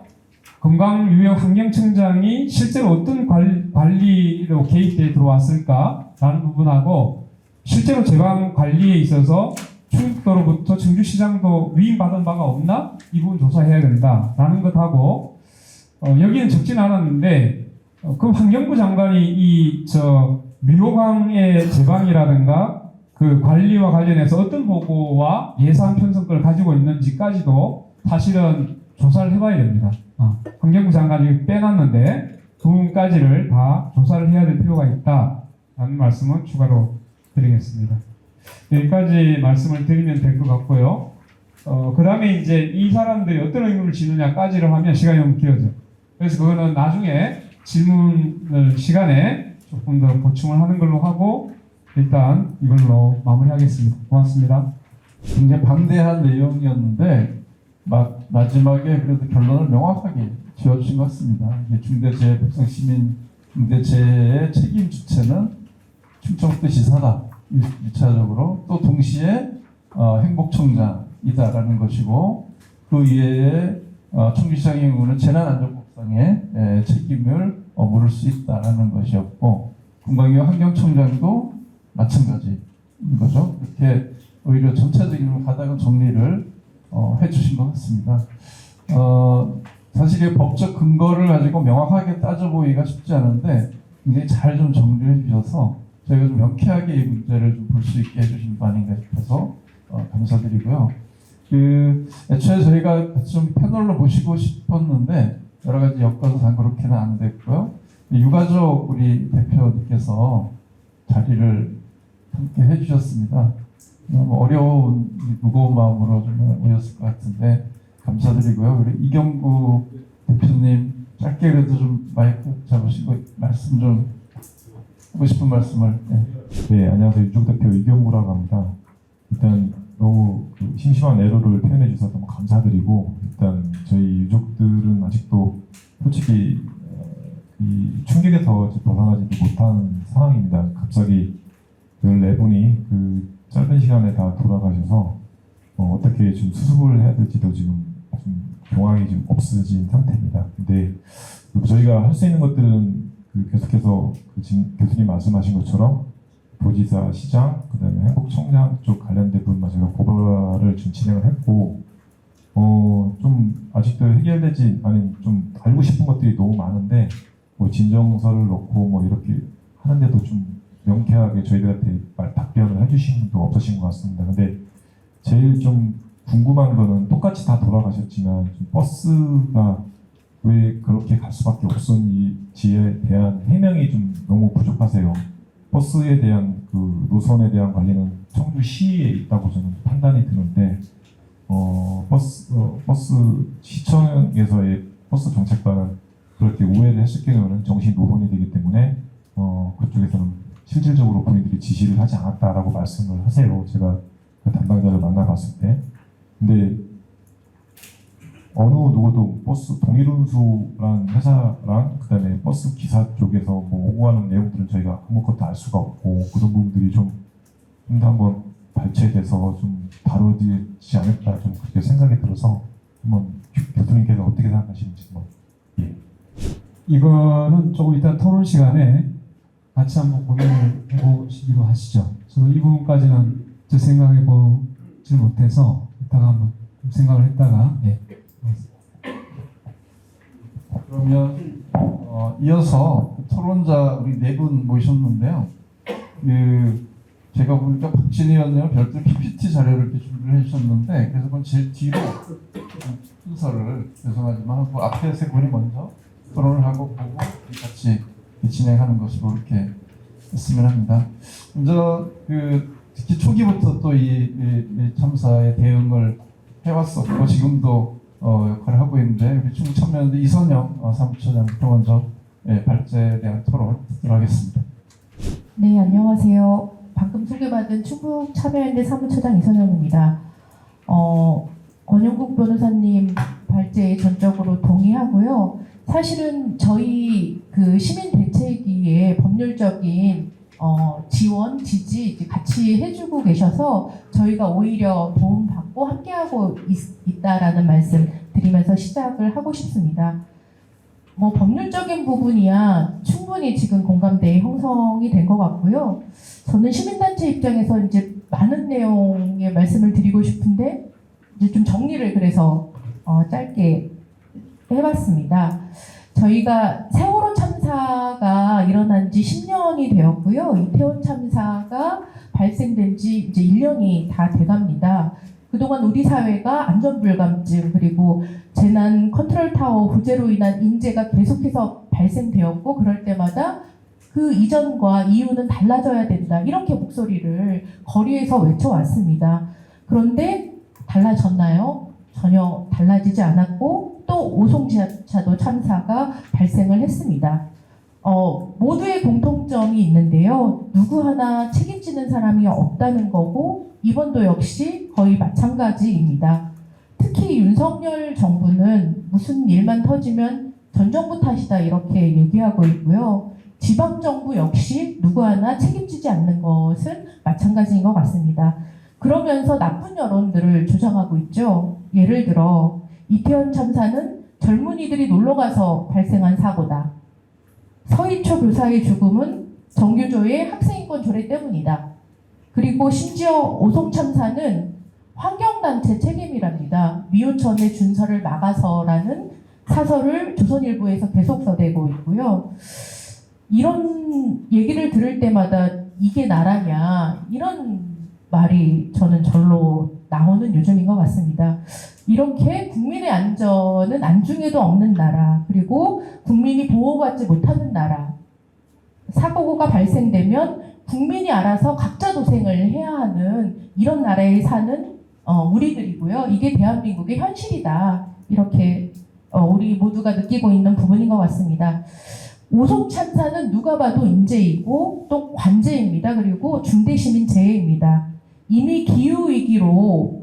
건강유형환경청장이 실제로 어떤 관리로 개입되어 들어왔을까라는 부분하고 실제로 제방 관리에 있어서 충북도로부터 청주시장도 위임받은 바가 없나? 이 부분 조사해야 된다라는 것하고 여기는 적진 않았는데 그 환경부 장관이 묘광의 제방이라든가 그 관리와 관련해서 어떤 보고와 예산 편성권을 가지고 있는지까지도 사실은 조사를 해봐야 됩니다. 환경부 장관이 빼놨는데 그 부분까지를 다 조사를 해야 될 필요가 있다라는 말씀은 추가로 드리겠습니다. 여기까지 말씀을 드리면 될 것 같고요. 그 다음에 이제 이 사람들이 어떤 의무를 지느냐까지를 하면 시간이 너무 길어져요. 그래서 그거는 나중에 질문 시간에 조금 더 보충을 하는 걸로 하고 일단 이걸로 마무리하겠습니다. 고맙습니다. 굉장히 방대한 내용이었는데 마지막에 그래도 결론을 명확하게 지어주신 것 같습니다. 중대재해법상 시민 중대재해의 책임 주체는 충청도지사다. 1차적으로 또 동시에 행복청장이다라는 것이고 그 이외에 청주시장의 경우는 재난안전법상의 책임을 물을 수 있다라는 것이었고 금강유 환경청장도 마찬가지인 거죠. 이렇게 오히려 전체적인 가닥은 정리를 해주신 것 같습니다. 사실 이 법적 근거를 가지고 명확하게 따져 보기가 쉽지 않은데 굉장히 잘 좀 정리해 주셔서 저희가 좀 명쾌하게 이 문제를 좀 볼 수 있게 해주신 거 아닌가 싶어서 감사드리고요. 애초에 저희가 같이 좀 패널로 모시고 싶었는데 여러 가지 여건상 그렇게는 안 됐고요. 유가족 우리 대표님께서 자리를 함께 해주셨습니다. 너무 어려운 무거운 마음으로 좀 오셨을 것 같은데 감사드리고요. 우리 이경구 대표님 짧게 그래도 좀 마이크 잡으시고 말씀 좀 하고 싶은 말씀을. 네, 안녕하세요. 유족 대표 이경구라고 합니다. 일단 너무 심심한 애로를 표현해 주셔서 너무 감사드리고 일단 저희 유족들은 아직도 솔직히 이 충격에서 벗어나지 못한 상황입니다. 갑자기 14분이 그 짧은 시간에 다 돌아가셔서 어떻게 좀 수습을 해야 될지도 지금 좀 경황이 좀 없어진 상태입니다. 근데 저희가 할 수 있는 것들은 계속해서 지금 교수님 말씀하신 것처럼 도지사, 시장, 그다음에 행복청장 쪽 관련된 부분만 저희가 고발을 좀 진행을 했고, 좀 아직도 해결되지 아니 좀 알고 싶은 것들이 너무 많은데 뭐 진정서를 넣고 뭐 이렇게 하는데도 좀 명쾌하게 저희들한테 답변을 해주신 분도 없으신 것 같습니다. 근데 제일 좀 궁금한 거는 똑같이 다 돌아가셨지만 좀 버스가 왜 그렇게 갈 수밖에 없었는지에 대한 해명이 좀 너무 부족하세요. 버스에 대한 그 노선에 대한 관리는 청주시에 있다고 저는 판단이 드는데 버스 시청에서의 버스 정책과는 그렇게 오해를 했을 경우는 정신 노선이 되기 때문에 그쪽에서는 실질적으로 본인들이 지시를 하지 않았다라고 말씀을 하세요. 제가 그 담당자를 만나봤을 때. 근데 어느 누구도 버스 동일운수라는 회사랑 그다음에 버스 기사 쪽에서 뭐 오고하는 내용들은 저희가 아무것도 알 수가 없고 그런 부분들이 좀 더 한번 발췌돼서 좀 다뤄지지 않을까 좀 그렇게 생각이 들어서 한번 교수님께서 어떻게 생각하시는지 한번 이거는 조금 이따 토론 시간에 같이 한번 고민을 해보시기로 하시죠. 저는 이 부분까지는 저 생각해 보지 못해서 이따가 한번 생각을 했다가 그러면 이어서 토론자 우리 네 분 모셨는데요. 제가 보니까 박진희 의원님은 별도 PPT 자료를 이렇게 준비를 해주셨는데 그래서 그건 제일 뒤로 순서를 죄송하지만 하고 앞에 세 분이 먼저 토론을 하고 보고 같이 진행하는 것으로 이렇게 했으면 합니다. 먼저 특히 초기부터 또 이 참사에 대응을 해왔었고 지금도 역할을 하고 있는데 우리 충북참여연대 이선영 사무처장부터 먼저 발제에 대한 토론 듣도록 하겠습니다. 네, 안녕하세요. 방금 소개받은 충북참여연대 사무처장 이선영입니다. 권영국 변호사님 발제에 전적으로 동의하고요. 사실은 저희 그 시민대책위의 법률적인 지원, 지지 이제 같이 해주고 계셔서 저희가 오히려 도움받고 함께하고 있다라는 말씀 드리면서 시작을 하고 싶습니다. 뭐 법률적인 부분이야 충분히 지금 공감대 형성이 된 것 같고요. 저는 시민단체 입장에서 이제 많은 내용의 말씀을 드리고 싶은데 이제 좀 정리를 그래서 짧게 해봤습니다. 저희가 세월호 참사가 일어난 지 10년이 되었고요. 이태원 참사가 발생된 지 이제 1년이 다 돼갑니다. 그동안 우리 사회가 안전불감증 그리고 재난 컨트롤타워 부재로 인한 인재가 계속해서 발생되었고 그럴 때마다 그 이전과 이후는 달라져야 된다. 이렇게 목소리를 거리에서 외쳐왔습니다. 그런데 달라졌나요? 전혀 달라지지 않았고 또 오송지하차도 참사가 발생을 했습니다. 모두의 공통점이 있는데요. 누구 하나 책임지는 사람이 없다는 거고 이번도 역시 거의 마찬가지입니다. 특히 윤석열 정부는 무슨 일만 터지면 전 정부 탓이다 이렇게 얘기하고 있고요. 지방정부 역시 누구 하나 책임지지 않는 것은 마찬가지인 것 같습니다. 그러면서 나쁜 여론들을 조장하고 있죠. 예를 들어 이태원 참사는 젊은이들이 놀러가서 발생한 사고다. 서희초 교사의 죽음은 정규조의 학생인권 조례 때문이다. 그리고 심지어 오송 참사는 환경단체 책임이랍니다. 미호천의 준설을 막아서라는 사설을 조선일보에서 계속 써대고 있고요. 이런 얘기를 들을 때마다 이게 나라냐 이런 말이 저는 절로 나오는 요즘인 것 같습니다. 이렇게 국민의 안전은 안중에도 없는 나라 그리고 국민이 보호받지 못하는 나라 사고가 발생되면 국민이 알아서 각자 도생을 해야 하는 이런 나라에 사는 우리들이고요. 이게 대한민국의 현실이다. 이렇게 우리 모두가 느끼고 있는 부분인 것 같습니다. 오송 참사는 누가 봐도 인재이고 또 관제입니다. 그리고 중대시민재해입니다. 이미 기후위기로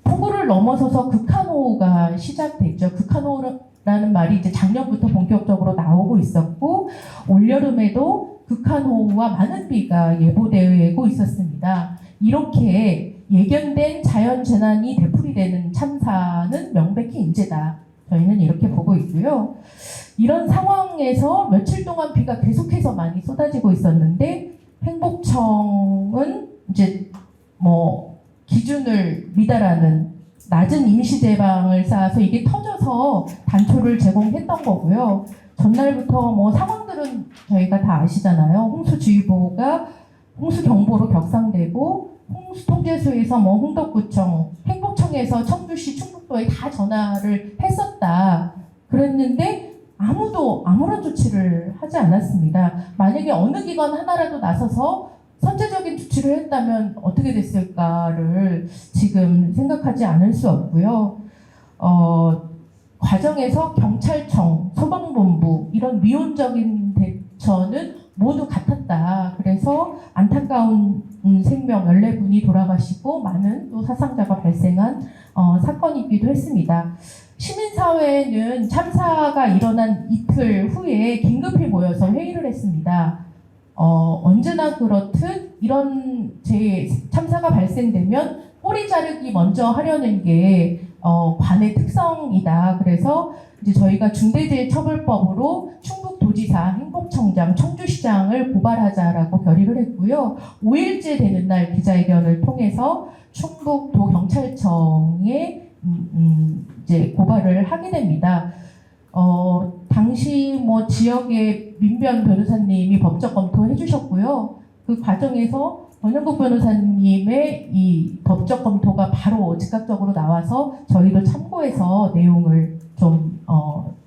폭우를 넘어서서 극한호우가 시작됐죠. 극한호우라는 말이 이제 작년부터 본격적으로 나오고 있었고 올여름에도 극한호우와 많은 비가 예보되고 있었습니다. 이렇게 예견된 자연재난이 되풀이되는 참사는 명백히 인재다. 저희는 이렇게 보고 있고요. 이런 상황에서 며칠 동안 비가 계속해서 많이 쏟아지고 있었는데 행복청은 이제 뭐 기준을 미달하는 낮은 임시제방을 쌓아서 이게 터져서 단초를 제공했던 거고요. 전날부터 뭐 상황들은 저희가 다 아시잖아요. 홍수주의보가 홍수경보로 격상되고 홍수통제소에서 뭐 홍덕구청, 행복청에서 청주시, 충북도에 다 전화를 했었다. 그랬는데 아무도 아무런 조치를 하지 않았습니다. 만약에 어느 기관 하나라도 나서서 선제적인 조치를 했다면 어떻게 됐을까를 지금 생각하지 않을 수 없고요. 과정에서 경찰청, 소방본부 이런 미온적인 대처는 모두 같았다. 그래서 안타까운 생명 14분이 돌아가시고 많은 또 사상자가 발생한 사건이기도 했습니다. 시민사회는 참사가 일어난 이틀 후에 긴급히 모여서 회의를 했습니다. 언제나 그렇듯 이런 참사가 발생되면 꼬리 자르기 먼저 하려는 게 관의 특성이다. 그래서 이제 저희가 중대재해처벌법으로 충북도지사, 행복청장, 청주시장을 고발하자라고 결의를 했고요. 5일째 되는 날 기자회견을 통해서 충북도경찰청에 이제 고발을 하게 됩니다. 당시 뭐 지역의 민변 변호사님이 법적 검토해 주셨고요. 그 과정에서 권영국 변호사님의 이 법적 검토가 바로 즉각적으로 나와서 저희도 참고해서 내용을 좀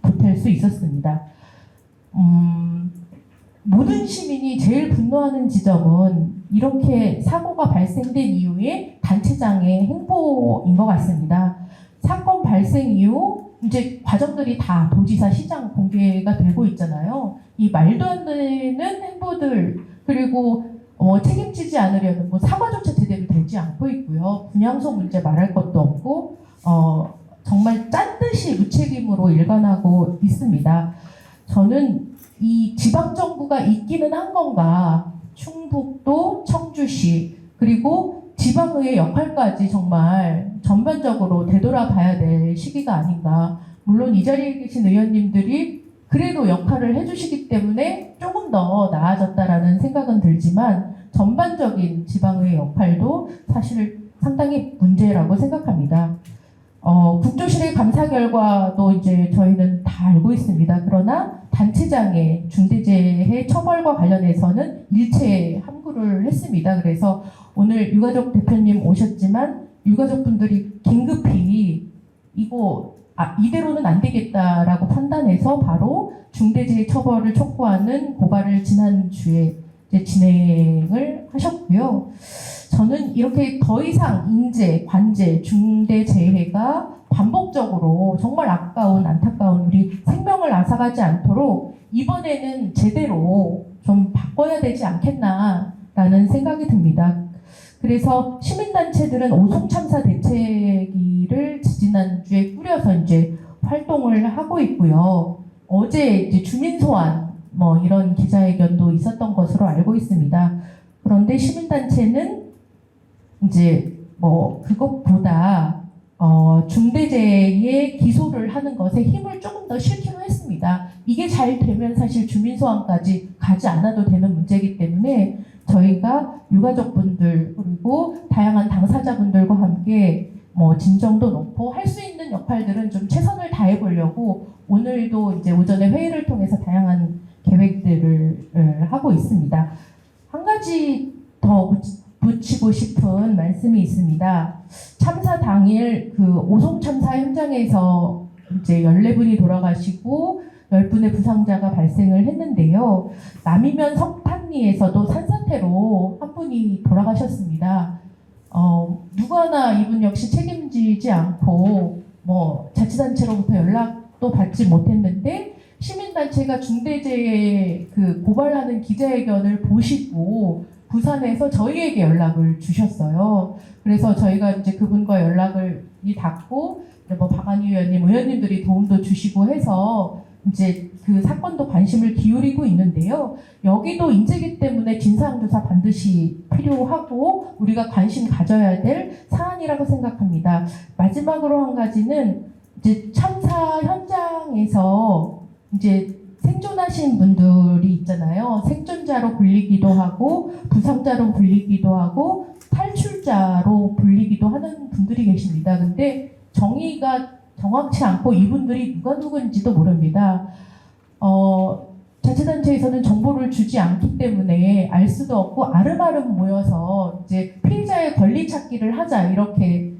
보탤 수 있었습니다. 모든 시민이 제일 분노하는 지점은 이렇게 사고가 발생된 이후에 단체장의 행보인 것 같습니다. 사건 발생 이후 이제 과정들이 다 도지사, 시장 공개가 되고 있잖아요. 이 말도 안 되는 행보들 그리고 책임지지 않으려는 뭐 사과조차 제대로 되지 않고 있고요. 분향소 문제 말할 것도 없고 정말 짠 듯이 무책임으로 일관하고 있습니다. 저는 이 지방정부가 있기는 한 건가 충북도, 청주시 그리고 지방의회 역할까지 정말 전반적으로 되돌아봐야 될 시기가 아닌가. 물론 이 자리에 계신 의원님들이 그래도 역할을 해주시기 때문에 조금 더 나아졌다라는 생각은 들지만 전반적인 지방의회 역할도 사실 상당히 문제라고 생각합니다. 국조실의 감사 결과도 이제 저희는 다 알고 있습니다. 그러나 단체장의 중대재해 처벌과 관련해서는 일체 함구를 했습니다. 그래서 오늘 유가족 대표님 오셨지만 유가족분들이 긴급히 이거 이대로는 안 되겠다라고 판단해서 바로 중대재해 처벌을 촉구하는 고발을 지난주에 이제 진행을 하셨고요. 저는 이렇게 더 이상 인재, 관재, 중대재해가 반복적으로 정말 아까운, 안타까운 우리 생명을 앗아가지 않도록 이번에는 제대로 좀 바꿔야 되지 않겠나라는 생각이 듭니다. 그래서 시민단체들은 오송참사 대책위를 지지난주에 꾸려서 이제 활동을 하고 있고요. 어제 이제 주민소환 뭐 이런 기자회견도 있었던 것으로 알고 있습니다. 그런데 시민단체는 이제 뭐 그것보다 중대재해에 기소를 하는 것에 힘을 조금 더 실기로 했습니다. 이게 잘 되면 사실 주민소환까지 가지 않아도 되는 문제이기 때문에 저희가 유가족분들 그리고 다양한 당사자분들과 함께 뭐 진정도 놓고 할 수 있는 역할들은 좀 최선을 다해 보려고 오늘도 이제 오전에 회의를 통해서 다양한 계획들을 하고 있습니다. 한 가지 더 붙이고 싶은 말씀이 있습니다. 참사 당일 그 오송참사 현장에서 이제 14분이 돌아가시고 10분의 부상자가 발생을 했는데요. 남이면 석탄리에서도 산사태로 한 분이 돌아가셨습니다. 누구 하나 이분 역시 책임지지 않고 뭐 자치단체로부터 연락도 받지 못했는데 시민단체가 중대재해 그 고발하는 기자회견을 보시고 부산에서 저희에게 연락을 주셨어요. 그래서 저희가 이제 그분과 연락을 닿고 뭐 박한희 의원님, 의원님들이 도움도 주시고 해서 이제 그 사건도 관심을 기울이고 있는데요. 여기도 인재기 때문에 진상조사 반드시 필요하고 우리가 관심 가져야 될 사안이라고 생각합니다. 마지막으로 한 가지는 이제 참사 현장에서 이제 생존하신 분들이 있잖아요. 생존자로 불리기도 하고 부상자로 불리기도 하고 탈출자로 불리기도 하는 분들이 계십니다. 근데 정의가 정확치 않고 이분들이 누가 누군지도 모릅니다. 자치단체에서는 정보를 주지 않기 때문에 알 수도 없고 아름아름 모여서 이제 피해자의 권리 찾기를 하자 이렇게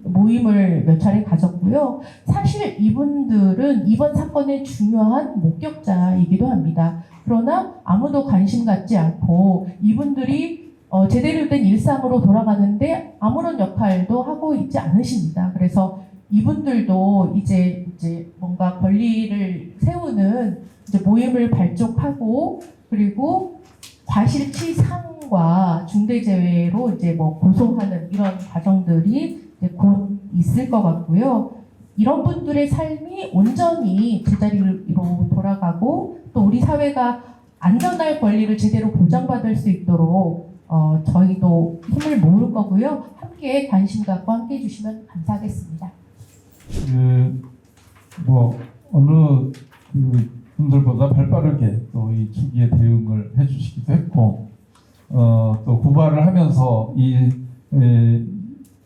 모임을 몇 차례 가졌고요. 사실 이분들은 이번 사건의 중요한 목격자이기도 합니다. 그러나 아무도 관심 갖지 않고 이분들이 제대로 된 일상으로 돌아가는데 아무런 역할도 하고 있지 않으십니다. 그래서 이분들도 이제 뭔가 권리를 세우는 이제 모임을 발족하고 그리고 과실치상과 중대재해로 이제 뭐 고소하는 이런 과정들이 이제 곧 있을 것 같고요. 이런 분들의 삶이 온전히 제자리로 돌아가고 또 우리 사회가 안전할 권리를 제대로 보장받을 수 있도록 저희도 힘을 모을 거고요. 함께 관심 갖고 함께 해주시면 감사하겠습니다. 어느 분들보다 발빠르게 또 이 초기에 대응을 해주시기도 했고, 또 고발을 하면서 이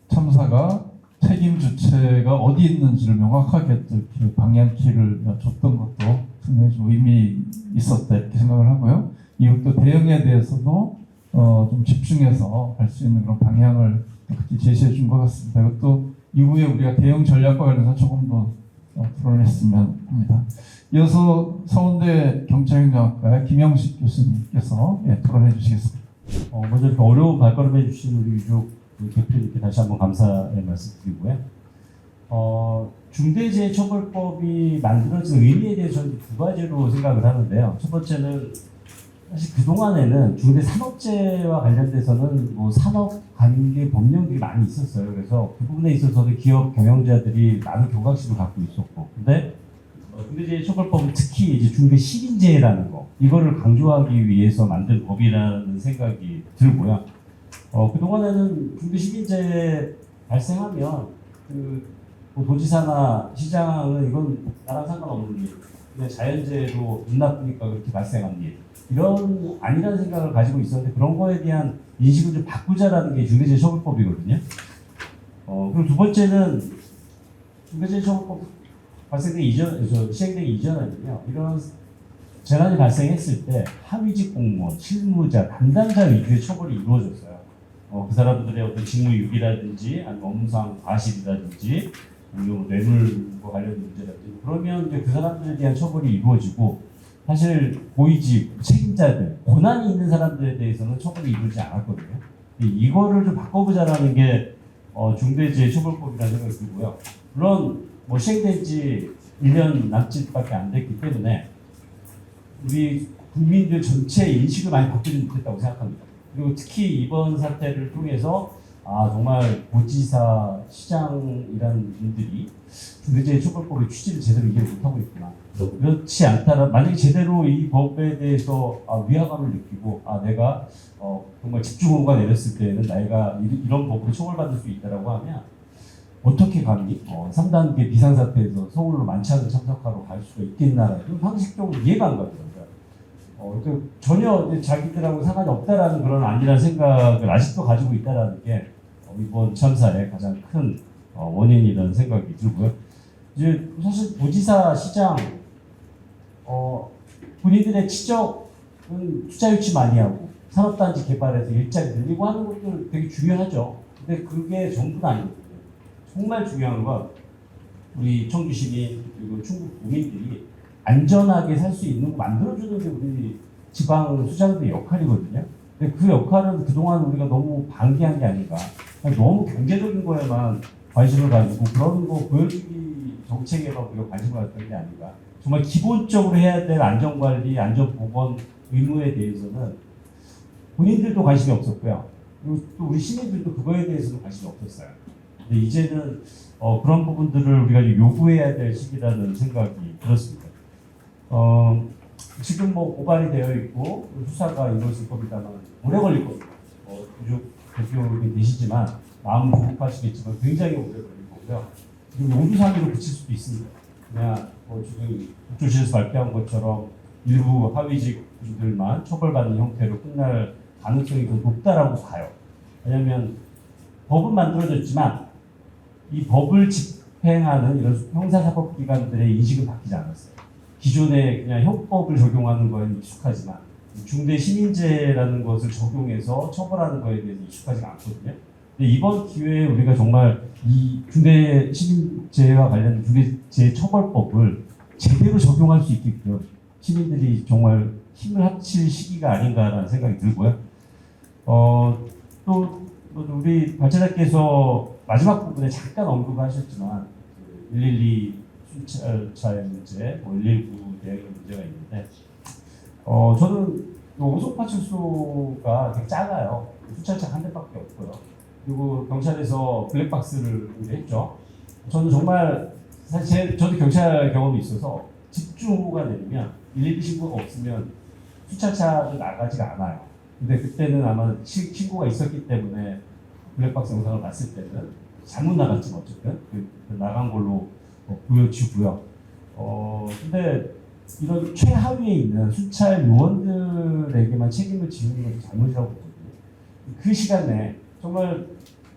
참사가 책임 주체가 어디 있는지를 명확하게 또 이렇게 방향키를 줬던 것도 상당히 좀 의미 있었다 이렇게 생각을 하고요. 이후 또 대응에 대해서도 좀 집중해서 할 수 있는 그런 방향을 같이 제시해 준 것 같습니다. 이것도 이후에 우리가 대응 전략과 관련해서 조금 더 토론했으면 합니다. 이어서 서울대 경찰행정학과의 김영식 교수님께서 토론해 주시겠습니다. 먼저 이렇게 어려운 발걸음해 주신 우리 유족 대표님께 다시 한번 감사의 말씀드리고요. 중대재해처벌법이 만들어진 의미에 대해서 저는 두 가지로 생각을 하는데요. 첫 번째는 사실 그동안에는 중대산업재해와 관련돼서는 뭐 산업 관계 법령들이 많이 있었어요. 그래서 그 부분에 있어서는 기업 경영자들이 많은 경각심을 갖고 있었고, 근데 중대재해처벌법은 특히 이제 중대실인재해라는 거, 이거를 강조하기 위해서 만든 법이라는 생각이 들고요. 그동안에는 중대실인재해 발생하면 뭐 도지사나 시장은 이건 나랑 상관없는 일, 그냥 자연재해로 눈 나쁘니까 그렇게 발생한 일, 이런 아니라는 생각을 가지고 있었는데 그런 거에 대한 인식을 좀 바꾸자라는 게 중대재해처벌법이거든요. 그리고 두 번째는 중대재해처벌법 시행되기 이전에는요, 이런 재난이 발생했을 때 하위직 공무원, 실무자, 담당자 위주의 처벌이 이루어졌어요. 그 사람들의 어떤 직무유기라든지 아니면 업무상 과실이라든지 아니면 뇌물과 관련 문제라든지 그러면 이제 그 사람들에 대한 처벌이 이루어지고, 사실 고위직 책임자들, 권한이 있는 사람들에 대해서는 처벌이 이루어지지 않았거든요. 이거를 좀 바꿔보자라는 게 중대재해처벌법이라는 생각이 들고요. 물론 뭐 시행된 지 1년 남짓밖에 안 됐기 때문에 우리 국민들 전체의 인식을 많이 바꾸지 못했다고 생각합니다. 그리고 특히 이번 사태를 통해서 정말 도지사, 시장이라는 분들이 중대재해처벌법의 취지를 제대로 이해를 못하고 있구나. 그렇지 않다면 만약에 제대로 이 법에 대해서 위화감을 느끼고 내가 정말 집중호우가 내렸을 때는 내가 이런 법으로 처벌받을 수 있다라고 하면 어떻게 감히 3단계 비상사태에서 서울로 만찬을 참석하러 갈 수가 있겠나라는 상식적으로 이해가 안 가더라고요. 전혀 자기들하고 상관이 없다라는 그런 아니라는 생각을 아직도 가지고 있다라는 게 이번 참사의 가장 큰 원인이라는 생각이 들고요. 이제 사실 도지사, 시장 본인들의 치적은 투자 유치 많이 하고 산업단지 개발해서 일자리 늘리고 하는 것들 되게 중요하죠. 근데 그게 전부는 아니거든요. 정말 중요한 건 우리 청주 시민 그리고 충북 국민들이 안전하게 살 수 있는 거 만들어주는 게 우리 지방 수장들의 역할이거든요. 근데 그 역할은 그동안 우리가 너무 방기한 게 아닌가. 너무 경제적인 거에만 관심을 가지고 그런 거 보여주기 정책에만 우리가 관심을 가졌던 게 아닌가. 정말 기본적으로 해야 될 안전관리, 안전보건 의무에 대해서는 본인들도 관심이 없었고요. 그리고 또 우리 시민들도 그거에 대해서는 관심이 없었어요. 근데 이제는 그런 부분들을 우리가 요구해야 될 시기라는 생각이 들었습니다. 지금 뭐 고발이 되어 있고 수사가 이루어질 겁니다만 오래 걸릴 겁니다. 유족 대표님 되시지만 마음은 조급하시겠지만 굉장히 오래 걸릴 거고요. 그리고 용두사미로 그칠 수도 있습니다. 그냥 지금 국조실에서 발표한 것처럼 일부 하위직 분들만 처벌받는 형태로 끝날 가능성이 더 높다라고 봐요. 왜냐하면 법은 만들어졌지만 이 법을 집행하는 이런 형사사법기관들의 인식은 바뀌지 않았어요. 기존에 그냥 형법을 적용하는 거에 익숙하지만 중대시민죄라는 것을 적용해서 처벌하는 거에 대해서 익숙하지가 않거든요. 근데 이번 기회에 우리가 정말 이 중대시민죄와 관련된 중대재해처벌법을 제대로 적용할 수 있게끔 시민들이 정말 힘을 합칠 시기가 아닌가라는 생각이 들고요. 또 우리 발제자께서 마지막 부분에 잠깐 언급하셨지만 112 순찰차의 문제, 119 대응의 문제가 있는데 저는 오송파출소가 되게 작아요. 순찰차 한 대밖에 없고요. 그리고 경찰에서 블랙박스를 했죠. 저는 정말 사실 저도 경찰 경험이 있어서 집중호우가 내리면 112 신고가 없으면 순찰차도 나가지가 않아요. 근데 그때는 아마 신고가 있었기 때문에 블랙박스 영상을 봤을 때는 잘못 나갔지만 어쨌든 나간 걸로 보여지고요. 근데 이런 최하위에 있는 순찰 요원들에게만 책임을 지우는 것도 잘못이라고 보거든요. 그 시간에 정말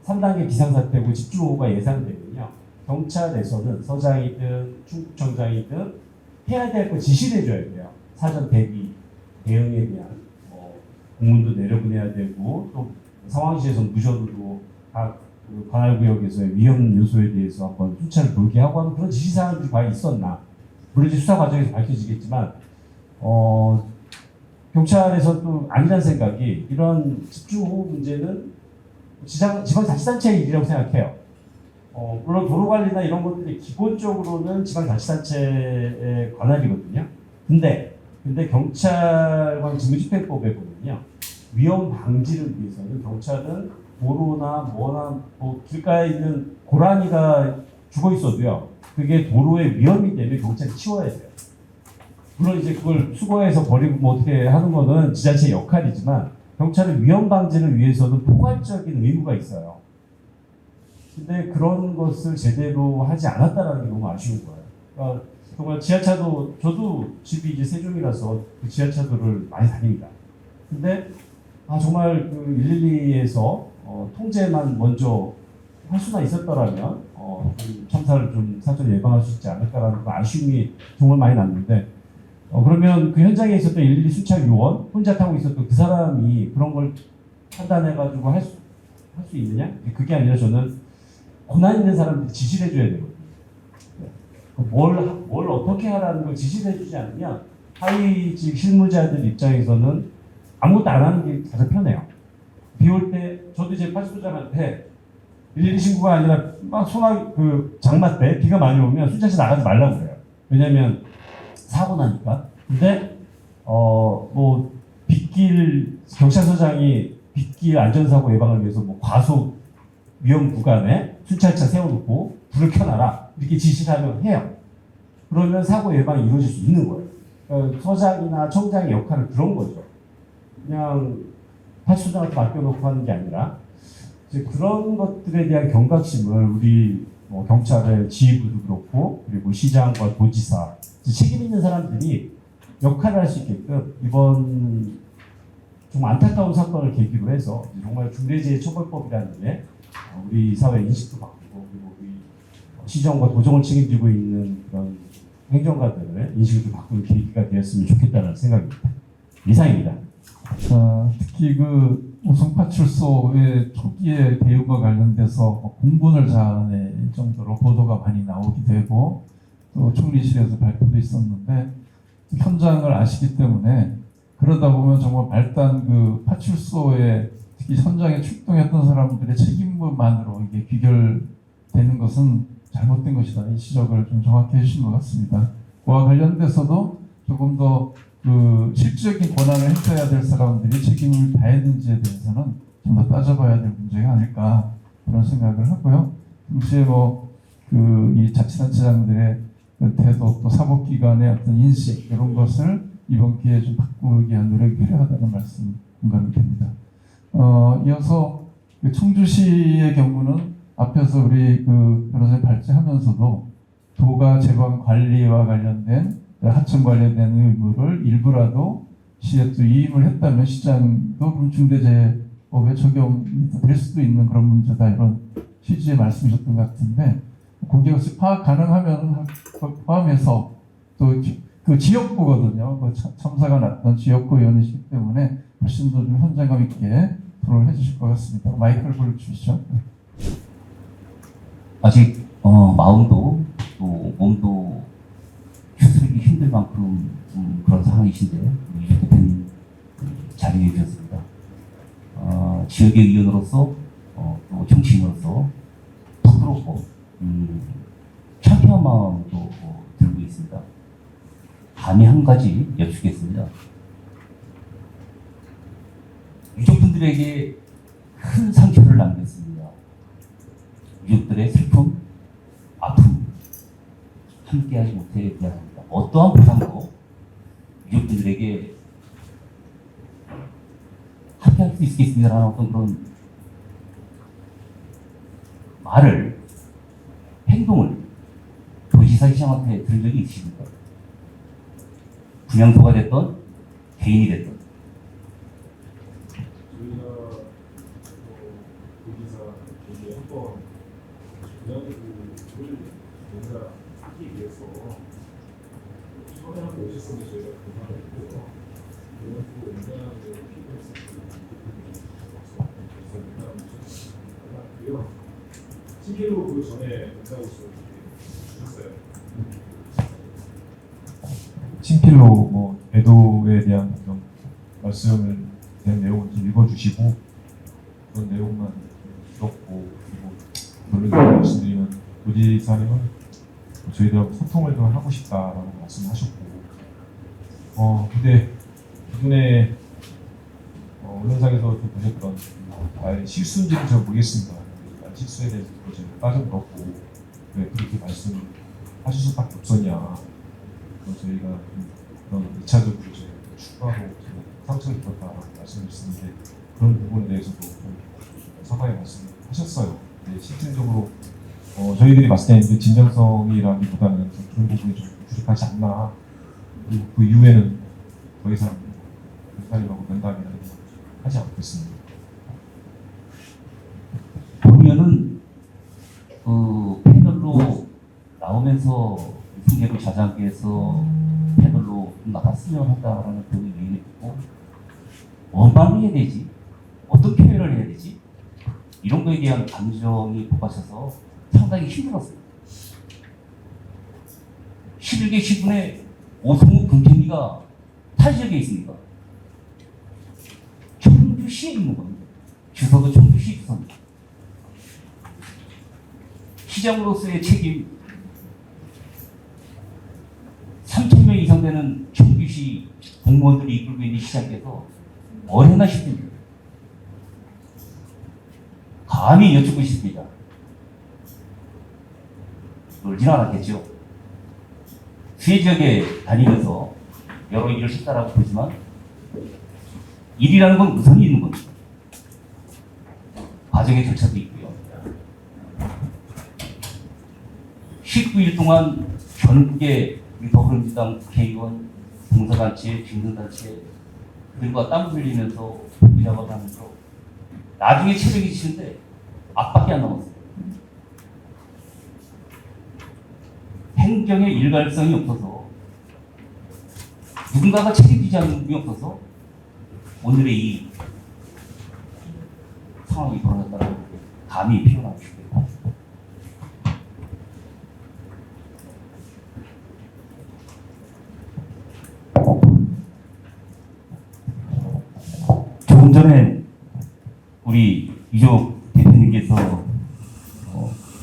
3단계 비상사태고 집중호우가 예상되면요. 경찰에서는 서장이든 충북청장이든 해야 될 거 지시를 해줘야 돼요. 사전 대비, 대응에 대한 공문도 내려보내야 되고 또 상황시에서 무전으로 각 관할구역에서의 위험 요소에 대해서 한번 순찰을 돌게 하고 하는 그런 지시사항들이 과연 있었나. 물론 이제 수사 과정에서 밝혀지겠지만 경찰에서 또 아니란 생각이 이런 집중호우 문제는 지방자치단체의 일이라고 생각해요. 물론 도로관리나 이런 것들이 기본적으로는 지방자치단체의 관할이거든요. 근데 경찰관 직무집행법에 보면요. 위험 방지를 위해서는 경찰은 도로나 뭐나 길가에 있는 고라니가 죽어 있어도요. 그게 도로에 위험이 되면 경찰이 치워야 돼요. 물론 이제 그걸 수거해서 버리고 뭐 어떻게 하는 거는 지자체의 역할이지만 경찰은 위험 방지를 위해서는 포괄적인 의무가 있어요. 근데 그런 것을 제대로 하지 않았다는 게 너무 아쉬운 거예요. 그러니까 정말 지하차도 저도 집이 이제 세종이라서 그 지하차도를 많이 다닙니다. 근데 정말 그 112에서 통제만 먼저 할 수나 있었더라면 참사를 좀 사전에 예방할 수 있지 않을까라는 그 아쉬움이 정말 많이 났는데 그러면 그 현장에 있었던 112 순찰 요원 혼자 타고 있었던 그 사람이 그런 걸 판단해가지고 할 수 있느냐? 그게 아니라 저는 고난 있는 사람들이 지시를 해줘야 되거든요. 뭘 어떻게 하라는 걸 지시를 해주지 않으면 하위직 실무자들 입장에서는 아무것도 안 하는 게 가장 편해요. 비 올 때 저도 이제 파출소장한테 112 신고가 아니라 막 장마 때 비가 많이 오면 순찰차 나가지 말라고 그래요. 왜냐면 사고 나니까. 근데 뭐 빗길 경찰서장이 빗길 안전사고 예방을 위해서 뭐 과속 위험 구간에 순찰차 세워놓고 불을 켜놔라 이렇게 지시를 하면 해요. 그러면 사고 예방이 이루어질 수 있는 거예요. 서장이나 청장의 역할은 그런 거죠. 그냥 파출소장한테 맡겨놓고 하는 게 아니라 이제 그런 것들에 대한 경각심을 우리 경찰의 지휘부도 그렇고 그리고 시장과 도지사 책임 있는 사람들이 역할을 할 수 있게끔 이번 정말 안타까운 사건을 계기로 해서 정말 중대재해처벌법이라는 게 우리 사회 인식도 바꾸고 그리고 우리 시정과 도정을 책임지고 있는 그런 행정가들의 인식을 좀 바꾸는 계기가 되었으면 좋겠다는 생각입니다. 이상입니다. 특히 그 오송파출소의 초기의 대응과 관련돼서 공분을 자아낼 정도로 보도가 많이 나오기도 하고 또 총리실에서 발표도 있었는데 현장을 아시기 때문에 그러다 보면 정말 말단 그 파출소에 특히 현장에 출동했던 사람들의 책임만으로 이게 귀결되는 것은 잘못된 것이다. 이 지적을 좀 정확히 해주신 것 같습니다. 그와 관련돼서도 조금 더 그 실질적인 권한을 행사해야 될 사람들이 책임을 다했는지에 대해서는 좀 더 따져봐야 될 문제가 아닐까 그런 생각을 하고요. 동시에 이 자치단체장들의 그 태도 또 사법기관의 어떤 인식 이런 것을 이번 기회에 좀 바꾸기 위한 노력이 필요하다는 말씀 공감이 됩니다. 이어서 그 청주시의 경우는 앞에서 우리 그 변호사님 발제하면서도 도가 제방 관리와 관련된 하청 관련된 의무를 일부라도 시에 또 위임을 했다면 시장도 그럼 중대재해법에 적용이 될 수도 있는 그런 문제다 이런 취지의 말씀이셨던 것 같은데 거기에 혹시 파악 가능하면 포함해서 또 그 지역구거든요. 그 참사가 났던 지역구 의원이시기 때문에 훨씬 더 좀 현장감 있게 토론을 해주실 것 같습니다. 마이크를 불러주시죠. 아직 마음도 또 몸도 추스르기 힘들 만큼 그런 상황이신데 우리 유 대표님 자리해 주셨습니다. 지역의 의원으로서 또 정치인으로서 부끄럽고 창피한 마음도 들고 있습니다. 감히 한 가지 여쭙겠습니다. 유족분들에게 큰 상처를 남겼습니다. 유족들의 슬픔, 아픔, 함께하지 못해 미안합니다. 어떠한 보상도 유족분들에게 함께할 수 있겠습니다라는 어떤 그런 말을, 행동을 도지사 시장한테 들은 적이 있으십니까? 분향소가 됐던 개인이 됐던 저희가 도지사 저희 한번 분양구를 공사하기 위해서 처음에 오셨었는데 저희가 공사를 했고요. 분양구 공사를 필요했었고요. 신기로 그 전에 공사하고 주셨어요. 친필로 애도에 대한 어떤 말씀을 된 내용을 좀 읽어주시고 그런 내용만 들었고 그리고 결론적으로 말씀드리면 도지사님은 저희들하고 소통을 좀 하고 싶다라고 말씀하셨고 근데 기존에 언론상에서 좀 보셨던 나의 실수인지는 잘 모르겠습니다. 실수에 대해서 제가 따져물었고 왜 그렇게 말씀하실 수밖에 없었냐. 저희가 그런 2차적으로 저희가 추가로 상처를 입었다라고 말씀드렸는데 그런 부분에 대해서도 좀 사과의 말씀하셨어요. 근데 실질적으로 저희들이 봤을 때는 진정성이라기보다는 그런 부분이 좀 부족하지 않나. 그리고 그 이후에는 더 이상 변사님하고 면담이나 하지 않겠습니다. 보면은 그 패널로 나오면서 승계로 자장계에서 패널로 나갔으면 한다라는 그런 얘기를 듣고 원반을 해야 되지 어떤 표현을 해야 되지 이런 거에 대한 감정이 복받쳐서 상당히 힘들었어요. 11개 시군에 오성우 금태미가 타지역에 있습니다. 청주시에 있는 겁니다. 주소도 청주시 주소입니다. 시장으로서의 책임 3,000명 이상 되는 청주시 공무원들이 이끌고 있는 시장에서 얼마나 쉽습니까? 감히 여쭙고 싶습니다. 놀지는 않았겠죠. 수해 지역에 다니면서 여러 일을 했다라고 보지만 일이라는 건 우선이 있는 겁니다. 과정의 절차도 있고요. 19일 동안 전국의 더불어민주당 국회의원, 봉사단체, 중등단체 그들과 땀 흘리면서 복귀작업을 하면서 나중에 체력이 지는데 앞밖에 안 남았어요. 행정의 일관성이 없어서 누군가가 책임지지 않는 분이 없어서 오늘의 이 상황이 벌어졌다는 게 감히 표현하고 싶어요. 조금 전에 우리 유족 대표님께서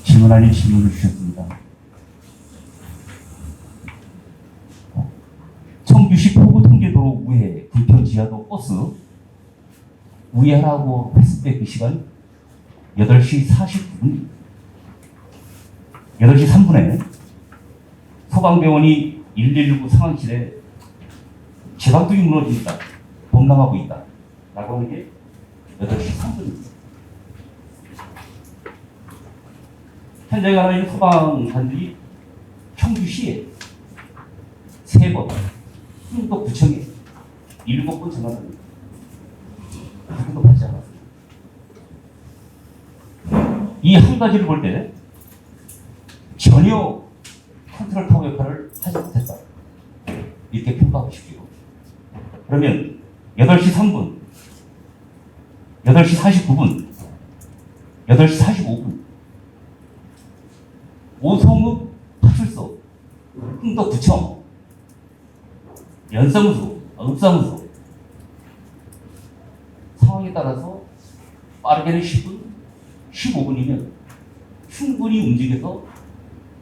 질문 아닌 질문을 주셨습니다. 청주시 포구통제도로 우회, 불평 지하도 버스 우회하라고 했을 때 그 시간 8시 49분 8시 3분에 소방대원이 119 상황실에 제방등이 무너진다, 범람하고 있다 라고 하는 게 8시 3분입니다. 현장에 가나 있는 소방관들이 청주시에 3번, 흥덕구청에 7번 전화를 합니다. 누구도 받지 않았습니다. 이 한 가지를 볼 때 전혀 컨트롤 타워 역할을 하지 못했다, 이렇게 평가하고 싶고요. 그러면 8시 3분, 8시 49분, 8시 45분 오송읍 파출소, 흥덕구청, 연사무소, 읍사무소 상황에 따라서 빠르게는 10분, 15분이면 충분히 움직여서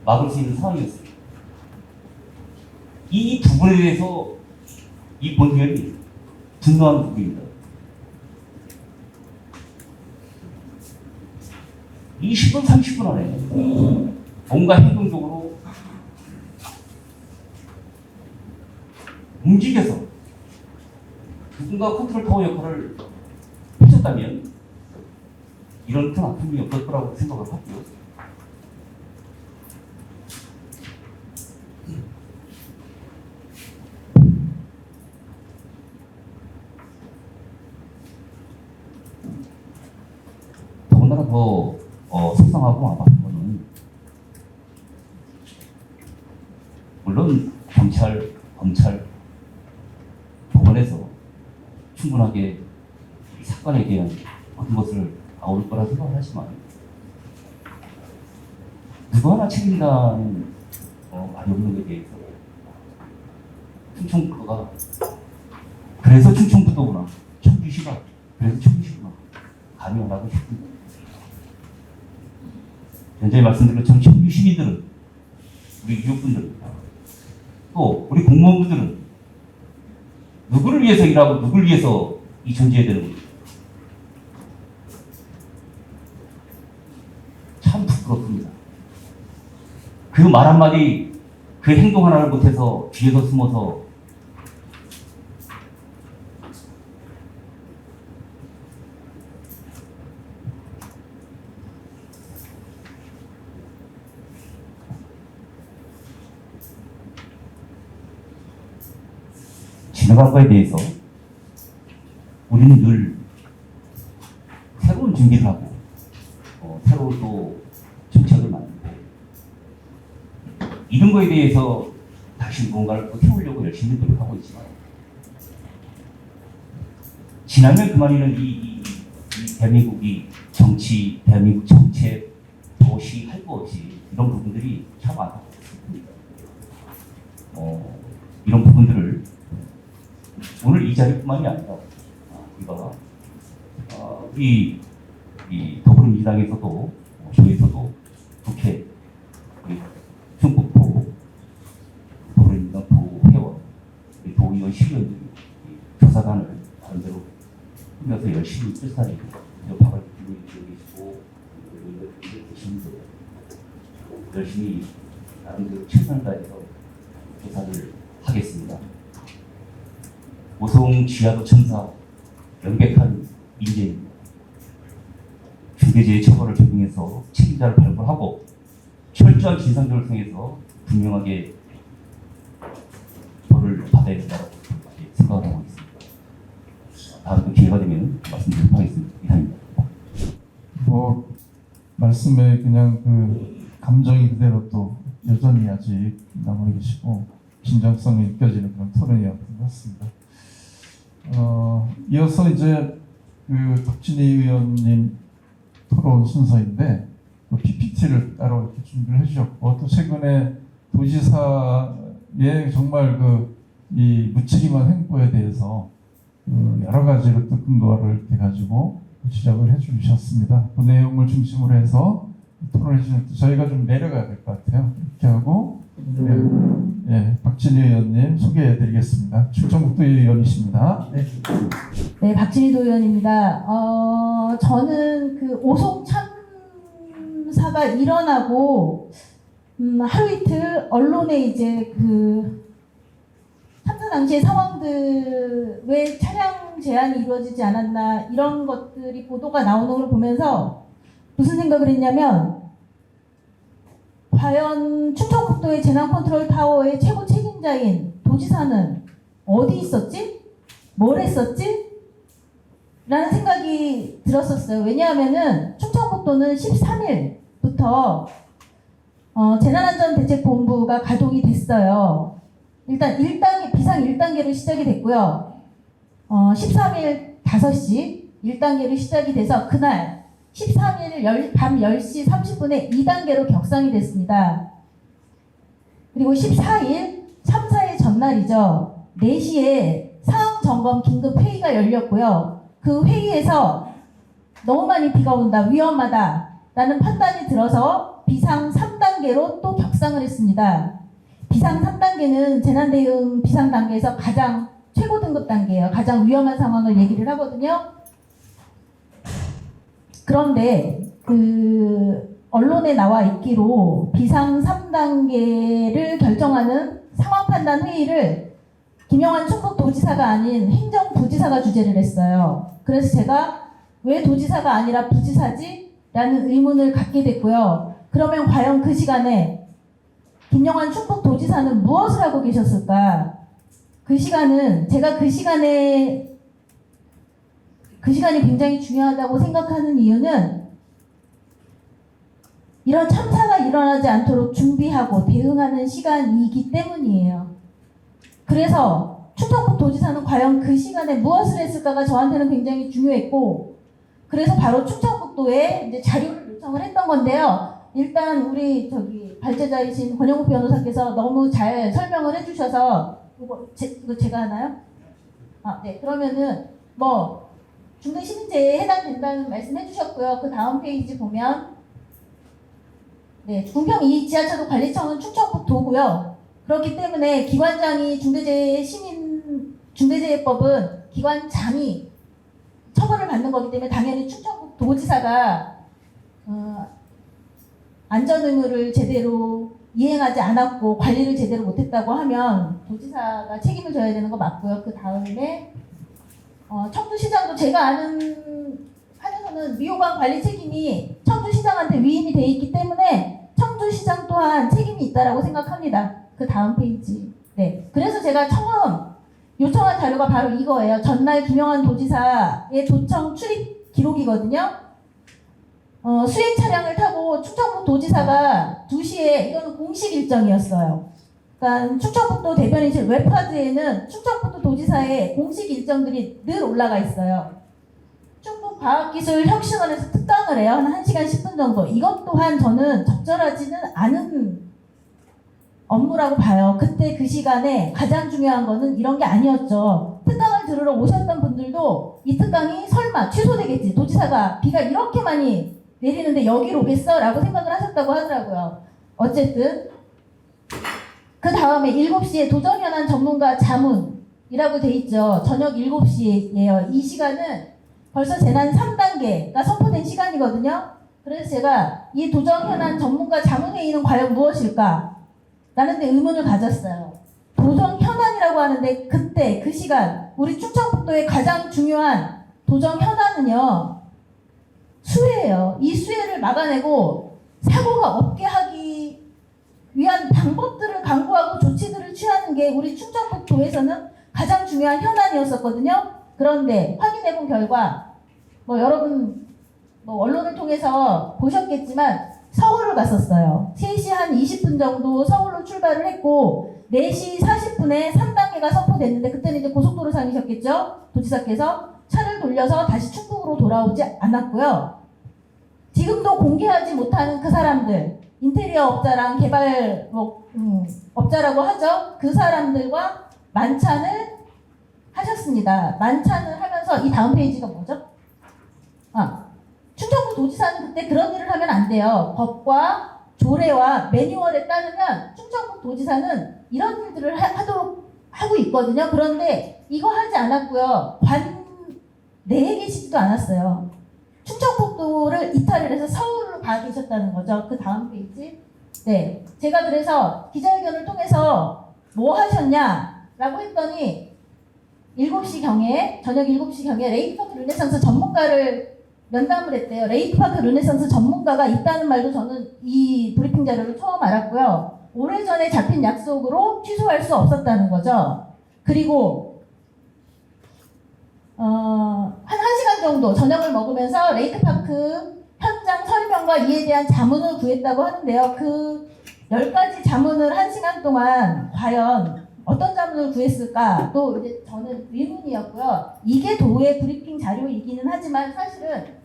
막을 수 있는 상황이었습니다. 이 부분에 대해서 이 본위원이 분노하는 부분입니다. 20분, 30분 안에 뭔가 행동적으로 움직여서 누군가 컨트롤 타워 역할을 해줬다면 이런 큰 아픔이 없을 거라고 생각을 하고요. 더군다나 더 속상하고 아팠던 거는, 물론 경찰, 검찰, 법원에서 충분하게 이 사건에 대한 모든 것을 아울 거라 생각을 하지만 누구 하나 책임다는 말이 없는 것에 대해서 충청북도가 그래서 충청북도구나, 청주시가 그래서 청주시구나 감명하고 싶습니다. 현재 말씀드린 것처럼 청주 시민들은, 우리 유족분들, 또 우리 공무원분들은 누구를 위해서 일하고 누구를 위해서 이 존재해야 되는 겁니다. 참 부끄럽습니다. 그 말 한마디, 그 행동 하나를 못해서 뒤에서 숨어서 지나갈 거에 대해서 우리는 늘 새로운 준비를 하고 새로운 또 정책을 만들고 이런 거에 대해서 다시 뭔가를 또 해오려고 열심히 노력하고 있지만 지나면 그만이는 이 대한민국이 정치, 대한민국 정책, 도시 할 거 없이 이런 부분들이 참 안타깝습니다. 이런 부분들을 오늘 이 자리뿐만이 아니라 우리가 이 더불어민주당에서도 조에서도 국회, 우리 충북도 더불어민주당 도회원, 우리 도의원 시의원들이 조사단을 나름대로 꾸며서 열심히 출사를 박을 들고 계시고 계시는데 열심히 나름대로 최선을 다해서 조사를 하겠습니다. 오송 지하도 첨사 명백한 인재입니다. 중대재해 처벌을 적용해서 책임자를 발굴하고 철저한 진상조사를 통해서 분명하게 벌을 받아야 된다고 생각을 하고 있습니다. 다음 기회가 되면 말씀드리도록 하겠습니다. 이상입니다. 말씀에 그냥 그 감정이 그대로 또 여전히 아직 남아 계시고 진정성이 느껴지는 그런 토론이었던 것 같습니다. 이어서 이제 그 박진희 의원님 토론 순서인데 PPT를 따로 이렇게 준비를 해주셨고 또 최근에 도지사의 정말 이 무책임한 행보에 대해서 여러 가지로 또 근거를 이렇게 가지고 지적을 해주셨습니다. 그 내용을 중심으로 해서 토론해 주시는데 저희가 좀 내려가야 될 것 같아요. 이렇게 하고 박진희 의원님 소개해드리겠습니다. 충청북도 의원이십니다. 네, 박진희 도의원입니다. 저는 그 오송 참사가 일어나고 하루 이틀 언론에 이제 그 참사 당시의 상황들 왜 차량 제한이 이루어지지 않았나 이런 것들이 보도가 나오는 걸 보면서 무슨 생각을 했냐면 과연 충청북도의 재난컨트롤타워의 최고 책임자인 도지사는 어디 있었지? 뭘 했었지? 라는 생각이 들었었어요. 왜냐하면은 충청북도는 13일부터 재난안전대책본부가 가동이 됐어요. 일단 1단계, 비상 1단계로 시작이 됐고요. 13일 5시 1단계로 시작이 돼서 그날 13일 밤 10시 30분에 2단계로 격상이 됐습니다. 그리고 14일 참사의 전날이죠. 4시에 상황 점검 긴급 회의가 열렸고요. 그 회의에서 너무 많이 비가 온다, 위험하다 라는 판단이 들어서 비상 3단계로 또 격상을 했습니다. 비상 3단계는 재난대응 비상 단계에서 가장 최고 등급 단계예요. 가장 위험한 상황을 얘기를 하거든요. 그런데 그 언론에 나와 있기로 비상 3단계를 결정하는 상황 판단 회의를 김영환 충북도지사가 아닌 행정부지사가 주재를 했어요. 그래서 제가 왜 도지사가 아니라 부지사지? 라는 의문을 갖게 됐고요. 그러면 과연 그 시간에 김영환 충북도지사는 무엇을 하고 계셨을까? 그 시간은 제가 그 시간이 굉장히 중요하다고 생각하는 이유는 이런 참사가 일어나지 않도록 준비하고 대응하는 시간이기 때문이에요. 그래서 충청북도지사는 과연 그 시간에 무엇을 했을까가 저한테는 굉장히 중요했고, 그래서 바로 충청북도에 이제 자료를 요청을 했던 건데요. 일단 우리 발제자이신 권영욱 변호사께서 너무 잘 설명을 해주셔서 이거 제가 하나요? 네. 그러면은 중대시민재해에 해당된다는 말씀해 주셨고요. 그 다음 페이지 보면 궁평 2지하차도 관리청은 충청북도고요. 그렇기 때문에 기관장이 중대재해법은 기관장이 처벌을 받는 거기 때문에 당연히 충청북도지사가 안전 의무를 제대로 이행하지 않았고 관리를 제대로 못했다고 하면 도지사가 책임을 져야 되는 거 맞고요. 그 다음에 청주시장도 제가 아는 한에서는 미호관 관리 책임이 청주시장한테 위임이 돼 있기 때문에 청주시장 또한 책임이 있다라고 생각합니다. 그 다음 페이지. 네. 그래서 제가 처음 요청한 자료가 바로 이거예요. 전날 김영환 도지사의 도청 출입 기록이거든요. 수행 차량을 타고 충청북 도지사가 2시에 이거는 공식 일정이었어요. 그러니까 충청북도 대변인실 웹카드에는 충청북도 도지사의 공식 일정들이 늘 올라가 있어요. 충북과학기술혁신원에서 특강을 해요. 한 1시간 10분 정도. 이것 또한 저는 적절하지는 않은 업무라고 봐요. 그때 그 시간에 가장 중요한 거는 이런 게 아니었죠. 특강을 들으러 오셨던 분들도 이 특강이 설마 취소되겠지. 도지사가 비가 이렇게 많이 내리는데 여기로 오겠어? 라고 생각을 하셨다고 하더라고요. 어쨌든 그 다음에 7시에 도정현안 전문가 자문이라고 돼 있죠. 저녁 7시예요. 이 시간은 벌써 재난 3단계가 선포된 시간이거든요. 그래서 제가 이 도정현안 전문가 자문회의는 과연 무엇일까? 라는 데 의문을 가졌어요. 도정현안이라고 하는데 그때 그 시간 우리 충청북도의 가장 중요한 도정현안은요. 수해예요. 이 수해를 막아내고 사고가 없게 하기 위한 방법들을 강구하고 조치들을 취하는 게 우리 충청북도에서는 가장 중요한 현안이었었거든요. 그런데 확인해본 결과 여러분 언론을 통해서 보셨겠지만 서울을 갔었어요. 3시 한 20분 정도 서울로 출발을 했고 4시 40분에 3단계가 선포됐는데 그때는 이제 고속도로상이셨겠죠? 도지사께서 차를 돌려서 다시 충북으로 돌아오지 않았고요. 지금도 공개하지 못하는 그 사람들, 인테리어 업자랑 개발 업자라고 하죠. 그 사람들과 만찬을 하셨습니다. 만찬을 하면서 이 다음 페이지가 뭐죠? 충청북 도지사는 그때 그런 일을 하면 안 돼요. 법과 조례와 매뉴얼에 따르면 충청북 도지사는 이런 일들을 하고 있거든요. 그런데 이거 하지 않았고요. 관 내에 계시지도 않았어요. 충청북도를 이탈을 해서 서울로 가 계셨다는 거죠. 그 다음 페이지. 네, 제가 그래서 기자회견을 통해서 뭐 하셨냐라고 했더니 7시경에 저녁 7시경에 레이트파크 르네상스 전문가를 면담을 했대요. 레이트파크 르네상스 전문가가 있다는 말도 저는 이 브리핑 자료를 처음 알았고요. 오래전에 잡힌 약속으로 취소할 수 없었다는 거죠. 그리고 한 1시간 정도 저녁을 먹으면서 레이크파크 현장 설명과 이에 대한 자문을 구했다고 하는데요. 그 10가지 자문을 1시간 동안 과연 어떤 자문을 구했을까? 또 이제 저는 의문이었고요. 이게 도의 브리핑 자료이기는 하지만 사실은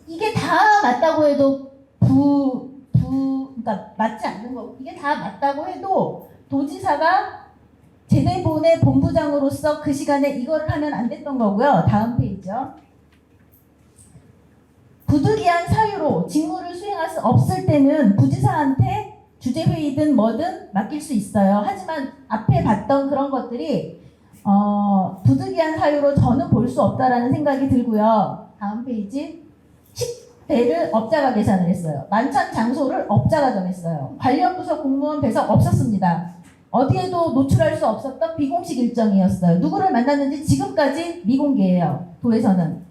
이게 다 맞다고 해도 그러니까 맞지 않는 거고, 이게 다 맞다고 해도 도지사가 제대본의 본부장으로서 그 시간에 이거를 하면 안 됐던 거고요. 다음 페이지요. 부득이한 사유로 직무를 수행할 수 없을 때는 부지사한테 주재회의든 뭐든 맡길 수 있어요. 하지만 앞에 봤던 그런 것들이 부득이한 사유로 저는 볼 수 없다라는 생각이 들고요. 다음 페이지. 식대를 업자가 계산을 했어요. 만찬 장소를 업자가 정했어요. 관련 부서 공무원 배석 없었습니다. 어디에도 노출할 수 없었던 비공식 일정이었어요. 누구를 만났는지 지금까지 미공개예요. 도에서는.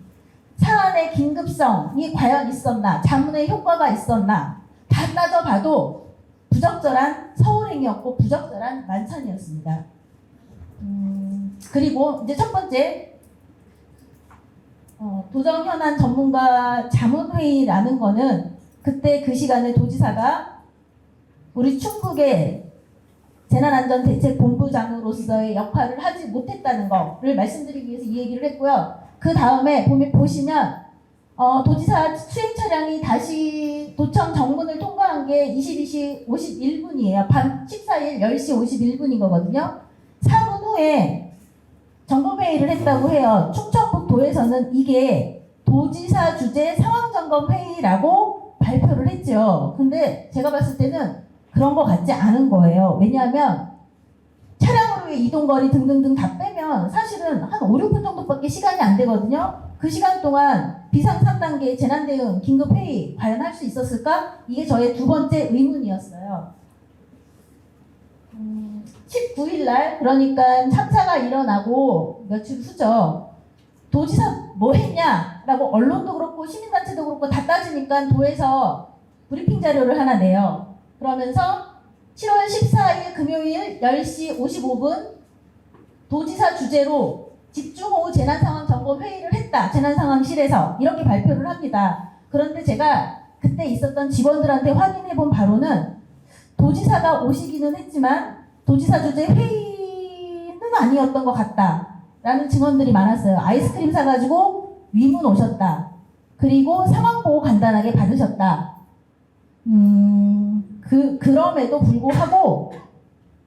사안의 긴급성이 과연 있었나, 자문의 효과가 있었나 다 따져봐도 부적절한 서울행이었고 부적절한 만찬이었습니다. 그리고 이제 첫 번째 도정 현안 전문가 자문회의라는 거는 그때 그 시간에 도지사가 우리 충북의 재난안전대책본부장으로서의 역할을 하지 못했다는 거를 말씀드리기 위해서 이 얘기를 했고요. 그 다음에 보시면 도지사 수행 차량이 다시 도청 정문을 통과한 게 22시 51분이에요. 밤 14일 10시 51분인 거거든요. 4분 후에 점검회의를 했다고 해요. 충청북도에서는 이게 도지사 주재 상황점검회의라고 발표를 했죠. 근데 제가 봤을 때는 그런 거 같지 않은 거예요. 왜냐하면 차량으로의 이동거리 등등등 다 빼면 사실은 한 5, 6분 정도밖에 시간이 안 되거든요. 그 시간 동안 비상 3단계 재난대응 긴급회의 과연 할 수 있었을까? 이게 저의 두 번째 의문이었어요. 19일 날 그러니까 참사가 일어나고 며칠 후죠. 도지사 뭐 했냐라고 언론도 그렇고 시민단체도 그렇고 다 따지니까 도에서 브리핑 자료를 하나 내요. 그러면서 7월 14일 금요일 10시 55분 도지사 주재로 집중호우 재난상황 점검 회의를 했다. 재난상황실에서 이렇게 발표를 합니다. 그런데 제가 그때 있었던 직원들한테 확인해 본 바로는 도지사가 오시기는 했지만 도지사 주재 회의는 아니었던 것 같다라는 증언들이 많았어요. 아이스크림 사가지고 위문 오셨다. 그리고 상황 보고 간단하게 받으셨다. 그럼에도 불구하고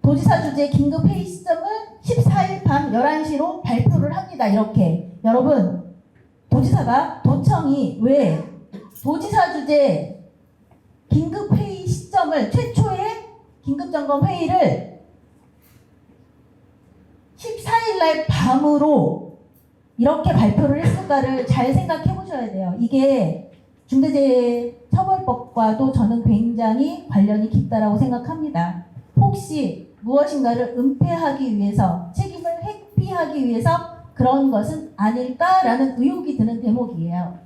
도지사 주재 긴급 회의 시점을 14일 밤 11시로 발표를 합니다. 이렇게. 여러분, 도청이 왜 도지사 주재 긴급 회의 시점을 최초의 긴급 점검 회의를 14일 날 밤으로 이렇게 발표를 했을까를 잘 생각해 보셔야 돼요. 이게 중대재해처벌법과도 저는 굉장히 관련이 깊다라고 생각합니다. 혹시 무엇인가를 은폐하기 위해서, 책임을 회피하기 위해서 그런 것은 아닐까라는 의혹이 드는 대목이에요.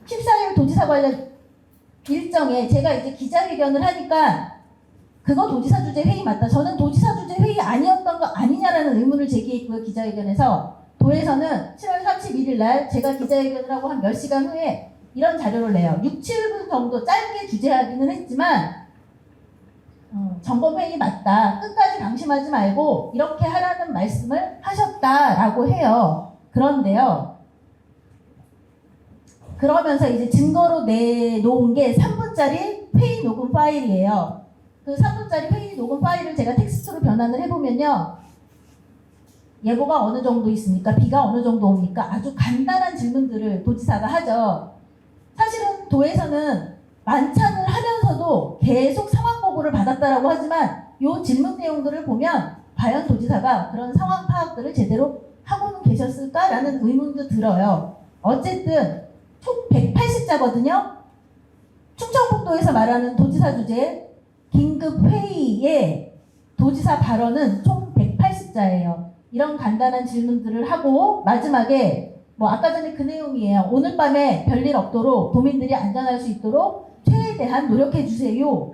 14일 도지사 관련 일정에 제가 이제 기자회견을 하니까 그거 도지사 주재 회의 맞다. 저는 도지사 주재 회의 아니었던 거 아니냐라는 의문을 제기했고요. 기자회견에서. 도에서는 7월 31일 날 제가 기자회견을 하고 한 몇 시간 후에 이런 자료를 내요. 6, 7분 정도 짧게 주재하기는 했지만 점검회의 맞다. 끝까지 방심하지 말고 이렇게 하라는 말씀을 하셨다라고 해요. 그런데요. 그러면서 이제 증거로 내놓은 게 3분짜리 회의 녹음 파일이에요. 그 3분짜리 회의 녹음 파일을 제가 텍스트로 변환을 해보면요. 예보가 어느 정도 있습니까? 비가 어느 정도 옵니까? 아주 간단한 질문들을 도지사가 하죠. 사실은 도에서는 만찬을 하면서도 계속 상황 보고를 받았다라고 하지만 이 질문 내용들을 보면 과연 도지사가 그런 상황 파악들을 제대로 하고는 계셨을까라는 의문도 들어요. 어쨌든 총 180자거든요. 충청북도에서 말하는 도지사 주재 긴급회의에 도지사 발언은 총 180자예요. 이런 간단한 질문들을 하고 마지막에 뭐 아까 전에 그 내용이에요. 오늘 밤에 별일 없도록 도민들이 안전할 수 있도록 최대한 노력해 주세요.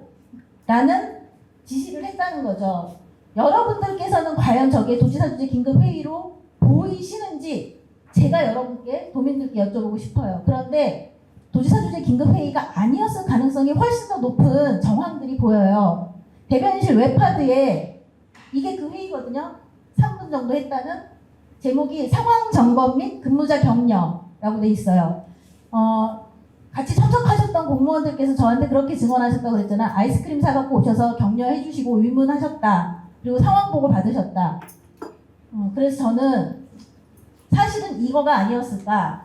라는 지시를 했다는 거죠. 여러분들께서는 과연 저게 도지사 주재 긴급회의로 보이시는지 제가 여러분께 도민들께 여쭤보고 싶어요. 그런데 도지사 주재 긴급회의가 아니었을 가능성이 훨씬 더 높은 정황들이 보여요. 대변인실 웹하드에 이게 그 회의거든요. 3분 정도 했다는 제목이 상황 점검 및 근무자 격려라고 돼 있어요. 같이 참석하셨던 공무원들께서 저한테 그렇게 증언하셨다고 그랬잖아. 아이스크림 사갖고 오셔서 격려해 주시고 의문하셨다. 그리고 상황 보고 받으셨다. 그래서 저는 사실은 이거가 아니었을까.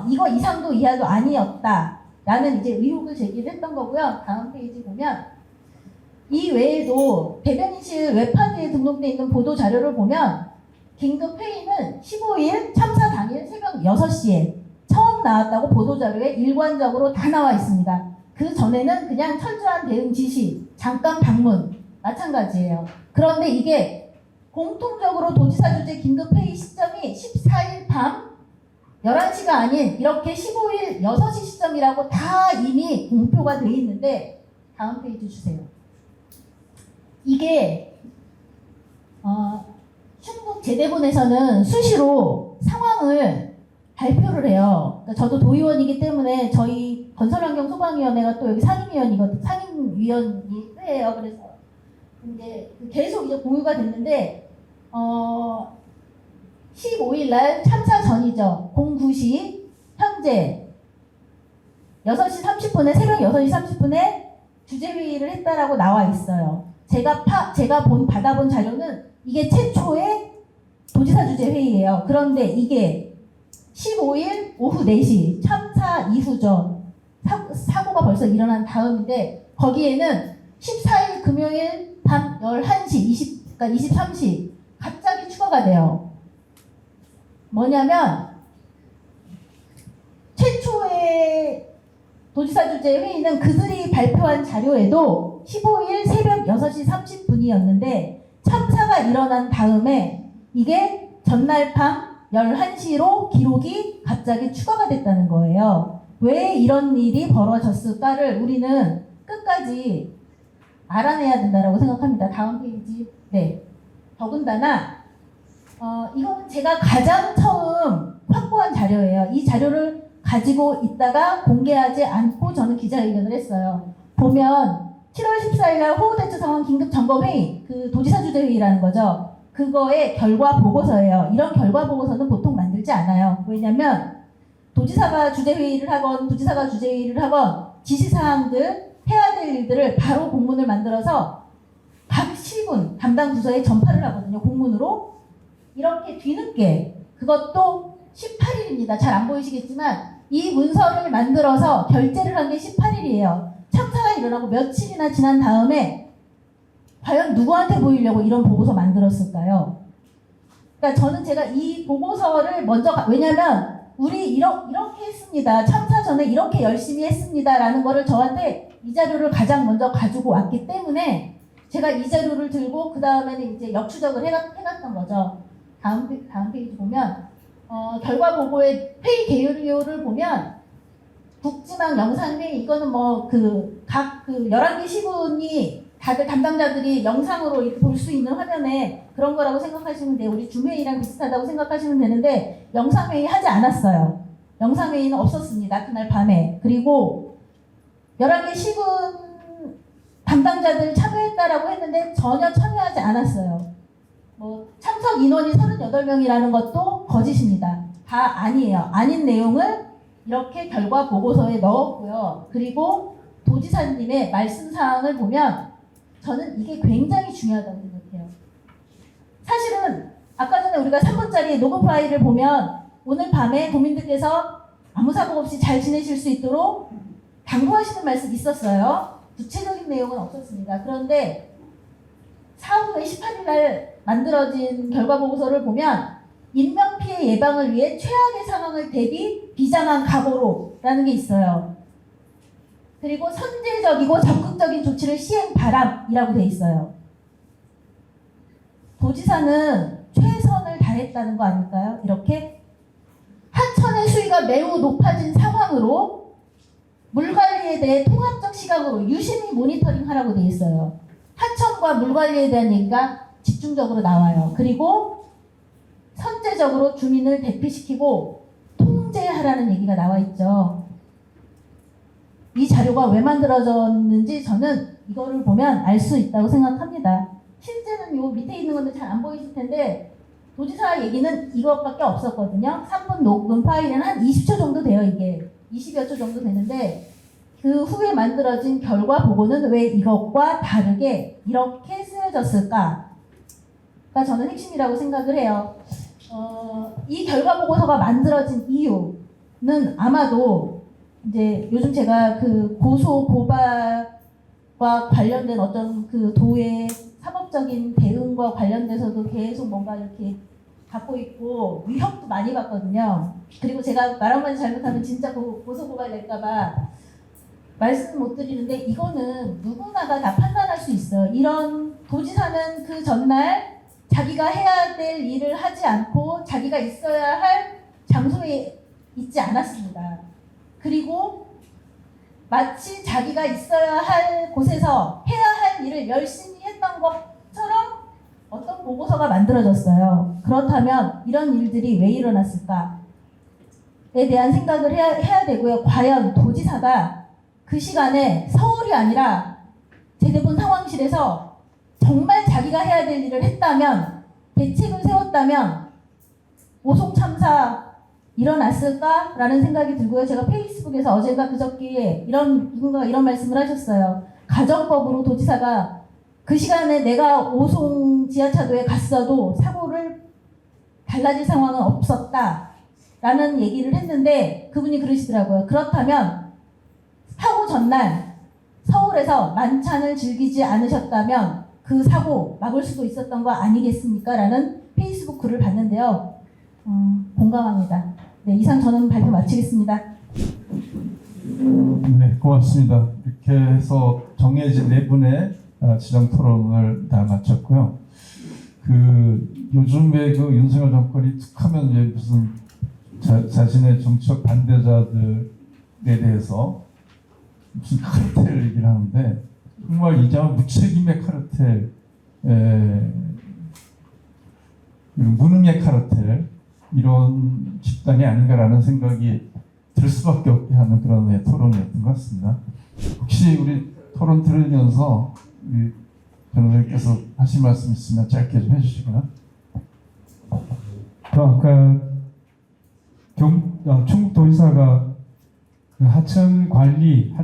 이거 이상도 이하도 아니었다. 라는 이제 의혹을 제기를 했던 거고요. 다음 페이지 보면 이 외에도 대변인실 웹하드에 등록되어 있는 보도 자료를 보면 긴급회의는 15일 참사 당일 새벽 6시에 처음 나왔다고 보도자료에 일관적으로 다 나와 있습니다. 그 전에는 그냥 철저한 대응 지시, 잠깐 방문, 마찬가지예요. 그런데 이게 공통적으로 도지사 주재 긴급회의 시점이 14일 밤 11시가 아닌 이렇게 15일 6시 시점이라고 다 이미 공표가 돼 있는데 다음 페이지 주세요. 이게 충북 제대본에서는 수시로 상황을 발표를 해요. 그러니까 저도 도의원이기 때문에 저희 건설환경소방위원회가 또 여기 상임위원이 회예요. 그래서 이제 계속 이제 공유가 됐는데 15일 날 참사 전이죠. 09시 현재 6시 30분에 새벽 6시 30분에 주재회의를 했다라고 나와 있어요. 제가 받아본 자료는 이게 최초의 도지사 주재회의예요. 그런데 이게 15일 오후 4시 참사 이후죠. 사고가 벌써 일어난 다음인데 거기에는 14일 금요일 밤 11시 그러니까 23시 갑자기 추가가 돼요. 뭐냐면 최초의 도지사 주재 회의는 그들이 발표한 자료에도 15일 새벽 6시 30분이었는데 참사가 일어난 다음에 이게 전날 밤 11시로 기록이 갑자기 추가가 됐다는 거예요. 왜 이런 일이 벌어졌을까를 우리는 끝까지 알아내야 된다고 생각합니다. 다음 페이지. 네. 더군다나 이건 제가 가장 처음 확보한 자료예요. 이 자료를 가지고 있다가 공개하지 않고 저는 기자회견을 했어요. 보면 7월 14일 날 호우대처 상황 긴급점검회의, 그 도지사 주재회의라는 거죠. 그거의 결과 보고서예요. 이런 결과 보고서는 보통 만들지 않아요. 왜냐면 도지사가 주재회의를 하건 부지사가 주재회의를 하건 지시사항들, 해야 될 일들을 바로 공문을 만들어서 각 시군 담당 부서에 전파를 하거든요. 공문으로. 이렇게 뒤늦게, 그것도 18일입니다. 잘 안 보이시겠지만 이 문서를 만들어서 결재를 한 게 18일이에요. 참사가 일어나고 며칠이나 지난 다음에 과연 누구한테 보이려고 이런 보고서 만들었을까요? 그러니까 저는 제가 이 보고서를 먼저 왜냐면 우리 이렇게 했습니다. 참사 전에 이렇게 열심히 했습니다. 라는 거를 저한테 이 자료를 가장 먼저 가지고 왔기 때문에 제가 이 자료를 들고 그 다음에는 이제 역추적을 해갔던 거죠. 다음 페이지 보면 결과 보고의 회의 개요를 보면 국지망 영상회의 이거는 뭐 각 11개 시군이 다들 담당자들이 영상으로 이렇게 볼 수 있는 화면에 그런 거라고 생각하시면 돼요. 우리 줌회의랑 비슷하다고 생각하시면 되는데 영상회의 하지 않았어요. 영상회의는 없었습니다. 그날 밤에. 그리고 11개 시군 담당자들 참여했다라고 했는데 전혀 참여하지 않았어요. 뭐 참석 인원이 38명이라는 것도 거짓입니다. 다 아니에요. 아닌 내용을 이렇게 결과 보고서에 넣었고요. 그리고 도지사님의 말씀 사항을 보면 저는 이게 굉장히 중요하다고 생각해요. 사실은 아까 전에 우리가 3분짜리 녹음 파일을 보면 오늘 밤에 도민들께서 아무 사고 없이 잘 지내실 수 있도록 당부하시는 말씀 있었어요. 구체적인 내용은 없었습니다. 그런데 사후에 18일 날 만들어진 결과 보고서를 보면 인명피해 예방을 위해 최악의 상황을 대비 비장한 각오로 라는 게 있어요. 그리고 선제적이고 적극적인 조치를 시행 바람이라고 돼 있어요. 도지사는 최선을 다했다는 거 아닐까요? 이렇게 하천의 수위가 매우 높아진 상황으로 물 관리에 대해 통합적 시각으로 유심히 모니터링하라고 돼 있어요. 하천과 물 관리에 대한 얘기가 집중적으로 나와요. 그리고 선제적으로 주민을 대피시키고 통제하라는 얘기가 나와 있죠. 이 자료가 왜 만들어졌는지 저는 이거를 보면 알 수 있다고 생각합니다. 실제는 요 밑에 있는 건데 잘 안 보이실 텐데 도지사 얘기는 이것밖에 없었거든요. 3분 녹음 파일은 한 20초 정도 돼요. 이게 20여 초 정도 되는데 그 후에 만들어진 결과 보고는 왜 이것과 다르게 이렇게 쓰여졌을까가 저는 핵심이라고 생각을 해요. 이 결과 보고서가 만들어진 이유는 아마도 이제 요즘 제가 그 고소 고발과 관련된 어떤 그 도의 사법적인 대응과 관련돼서도 계속 뭔가 이렇게 갖고 있고 위협도 많이 받거든요. 그리고 제가 말 한마디 잘못하면 진짜 고소 고발 낼까봐 말씀 못 드리는데 이거는 누구나가 다 판단할 수 있어요. 이런 도지사는 그 전날 자기가 해야 될 일을 하지 않고 자기가 있어야 할 장소에 있지 않았습니다. 그리고 마치 자기가 있어야 할 곳에서 해야 할 일을 열심히 했던 것처럼 어떤 보고서가 만들어졌어요. 그렇다면 이런 일들이 왜 일어났을까에 대한 생각을 해야 되고요. 과연 도지사가 그 시간에 서울이 아니라 제대본 상황실에서 정말 자기가 해야 될 일을 했다면, 대책을 세웠다면 오송 참사 일어났을까라는 생각이 들고요. 제가 페이스북에서 어젠가 그저께 누군가가 이런 말씀을 하셨어요. 가정법으로 도지사가 그 시간에 내가 오송 지하차도에 갔어도 사고를 달라질 상황은 없었다라는 얘기를 했는데 그분이 그러시더라고요. 그렇다면 사고 전날 서울에서 만찬을 즐기지 않으셨다면 그 사고 막을 수도 있었던 거 아니겠습니까? 라는 페이스북 글을 봤는데요. 공감합니다. 네, 이상 저는 발표 마치겠습니다. 네, 고맙습니다. 이렇게 해서 정해진 4분의 지정 토론을 다 마쳤고요. 요즘에 윤석열 정권이 툭하면 이제 무슨 자신의 정치적 반대자들에 대해서 무슨 카르텔 얘기를 하는데 정말 이자마 무책임의 카르텔, 무능의 카르텔 이런 집단이 아닌가라는 생각이 들 수밖에 없게 하는 그런 토론이었던 것 같습니다. 혹시 우리 토론 들으면서 우리 변호사님께서 하실 말씀 있으면 짧게 좀 해주시고요. 아까 충북도지사가 그 하천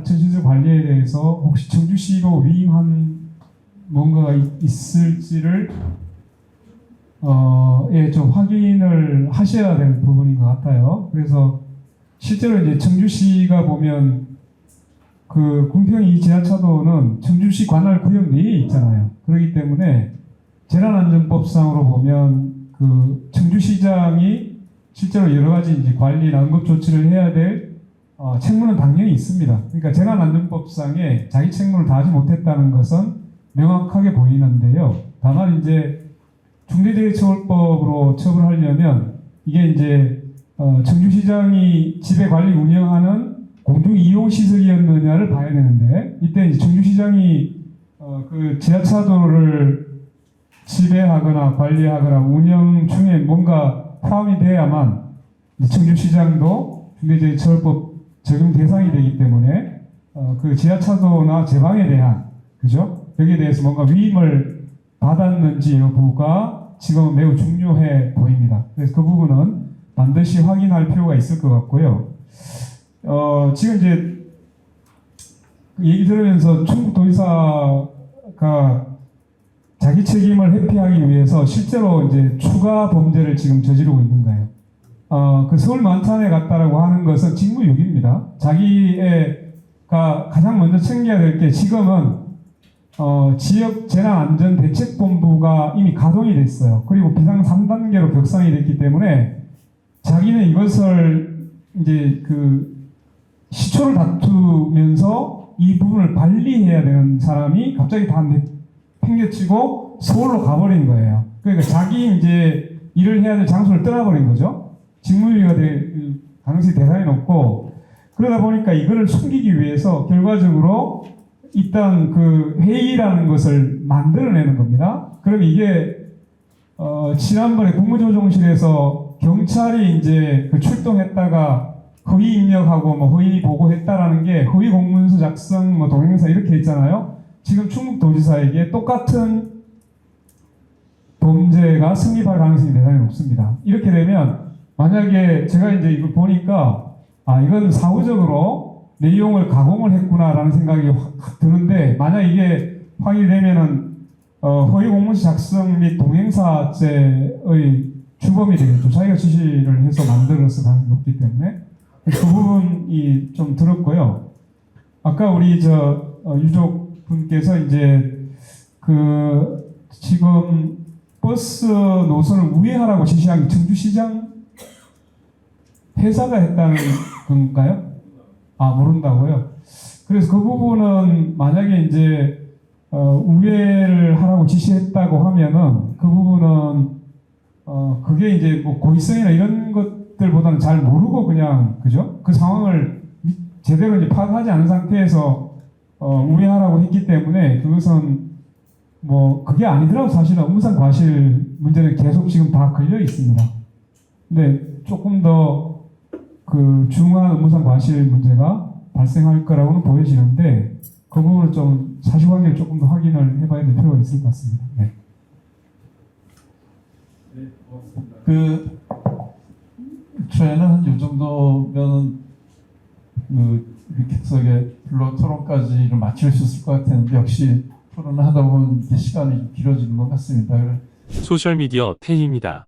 시설 관리에 대해서 혹시 청주시로 위임한 뭔가가 있을지를 좀 확인을 하셔야 될 부분인 것 같아요. 그래서 실제로 이제 청주시가 보면 그 궁평 지하차도는 청주시 관할 구역 내에 있잖아요. 그렇기 때문에 재난안전법상으로 보면 그 청주시장이 실제로 여러 가지 이제 관리 응급 조치를 해야 될 책무는 당연히 있습니다. 그러니까 재난안전법상에 자기 책무를 다하지 못했다는 것은 명확하게 보이는데요. 다만 이제 중대재해처벌법으로 처벌하려면 이게 이제 청주시장이 지배 관리 운영하는 공중이용시설이었느냐를 봐야 되는데 이때 이제 청주시장이 그 지하차도를 지배하거나 관리하거나 운영 중에 뭔가 포함이 돼야만 청주시장도 중대재해처벌법 적용 대상이 되기 때문에 그 지하차도나 제방에 대한 그죠? 여기에 대해서 뭔가 위임을 받았는지 여부가 지금 매우 중요해 보입니다. 그래서 그 부분은 반드시 확인할 필요가 있을 것 같고요. 지금 이제 얘기 들으면서 충북도지사가 자기 책임을 회피하기 위해서 실제로 이제 추가 범죄를 지금 저지르고 있는 거예요. 그 서울 만찬에 갔다라고 하는 것은 직무유기입니다. 자기가 가장 먼저 챙겨야 될 게 지금은 지역 재난안전대책본부가 이미 가동이 됐어요. 그리고 비상 3단계로 격상이 됐기 때문에 자기는 이것을 이제 그 시초를 다투면서 이 부분을 관리해야 되는 사람이 갑자기 다 팽개치고 서울로 가버린 거예요. 그러니까 자기 이제 일을 해야 될 장소를 떠나버린 거죠. 직무유기가 될 가능성이 대단히 높고, 그러다 보니까 이거를 숨기기 위해서 결과적으로 일단 그 회의라는 것을 만들어내는 겁니다. 그럼 이게 지난번에 국무조정실에서 경찰이 이제 그 출동했다가 허위 입력하고 뭐 허위 보고했다라는 게 허위 공문서 작성 뭐 동행사 이렇게 했잖아요. 지금 충북도지사에게 똑같은 범죄가 성립할 가능성이 대단히 높습니다. 이렇게 되면 만약에 제가 이제 이걸 보니까 이건 사후적으로 내용을 가공을 했구나라는 생각이 확 드는데, 만약 이게 확인이 되면은 허위 공문서 작성 및 동행사죄의 주범이 되겠죠. 자기가 지시를 해서 만들어서 가능성이 높기 때문에 그 부분이 좀 들었고요. 아까 우리 유족분께서 이제 그 지금 버스 노선을 우회하라고 지시한 게 청주시장 회사가 했다는 건가요? 모른다고요? 그래서 그 부분은 만약에 이제 우회를 하라고 지시했다고 하면은 그 부분은 그게 이제 뭐 고의성이나 이런 것들보다는 잘 모르고 그냥 그죠? 그 상황을 제대로 이제 파악하지 않은 상태에서 우회하라고 했기 때문에 그것은 뭐 그게 아니더라도 사실은 업무상 과실 문제는 계속 지금 다 걸려 있습니다. 근데 조금 더 그 중요한 업무상 과실 문제가 발생할 거라고는 보여지는데 그 부분을 좀 사실관계를 조금 더 확인을 해봐야 될 필요가 있을 것 같습니다. 네. 그 저희는 한 요 정도면 그 객석에 불러 토론까지를 마칠 수 있을 것 같았는데 역시 토론을 하다 보면 이렇게 시간이 좀 길어지는 것 같습니다. 소셜미디어 태희입니다.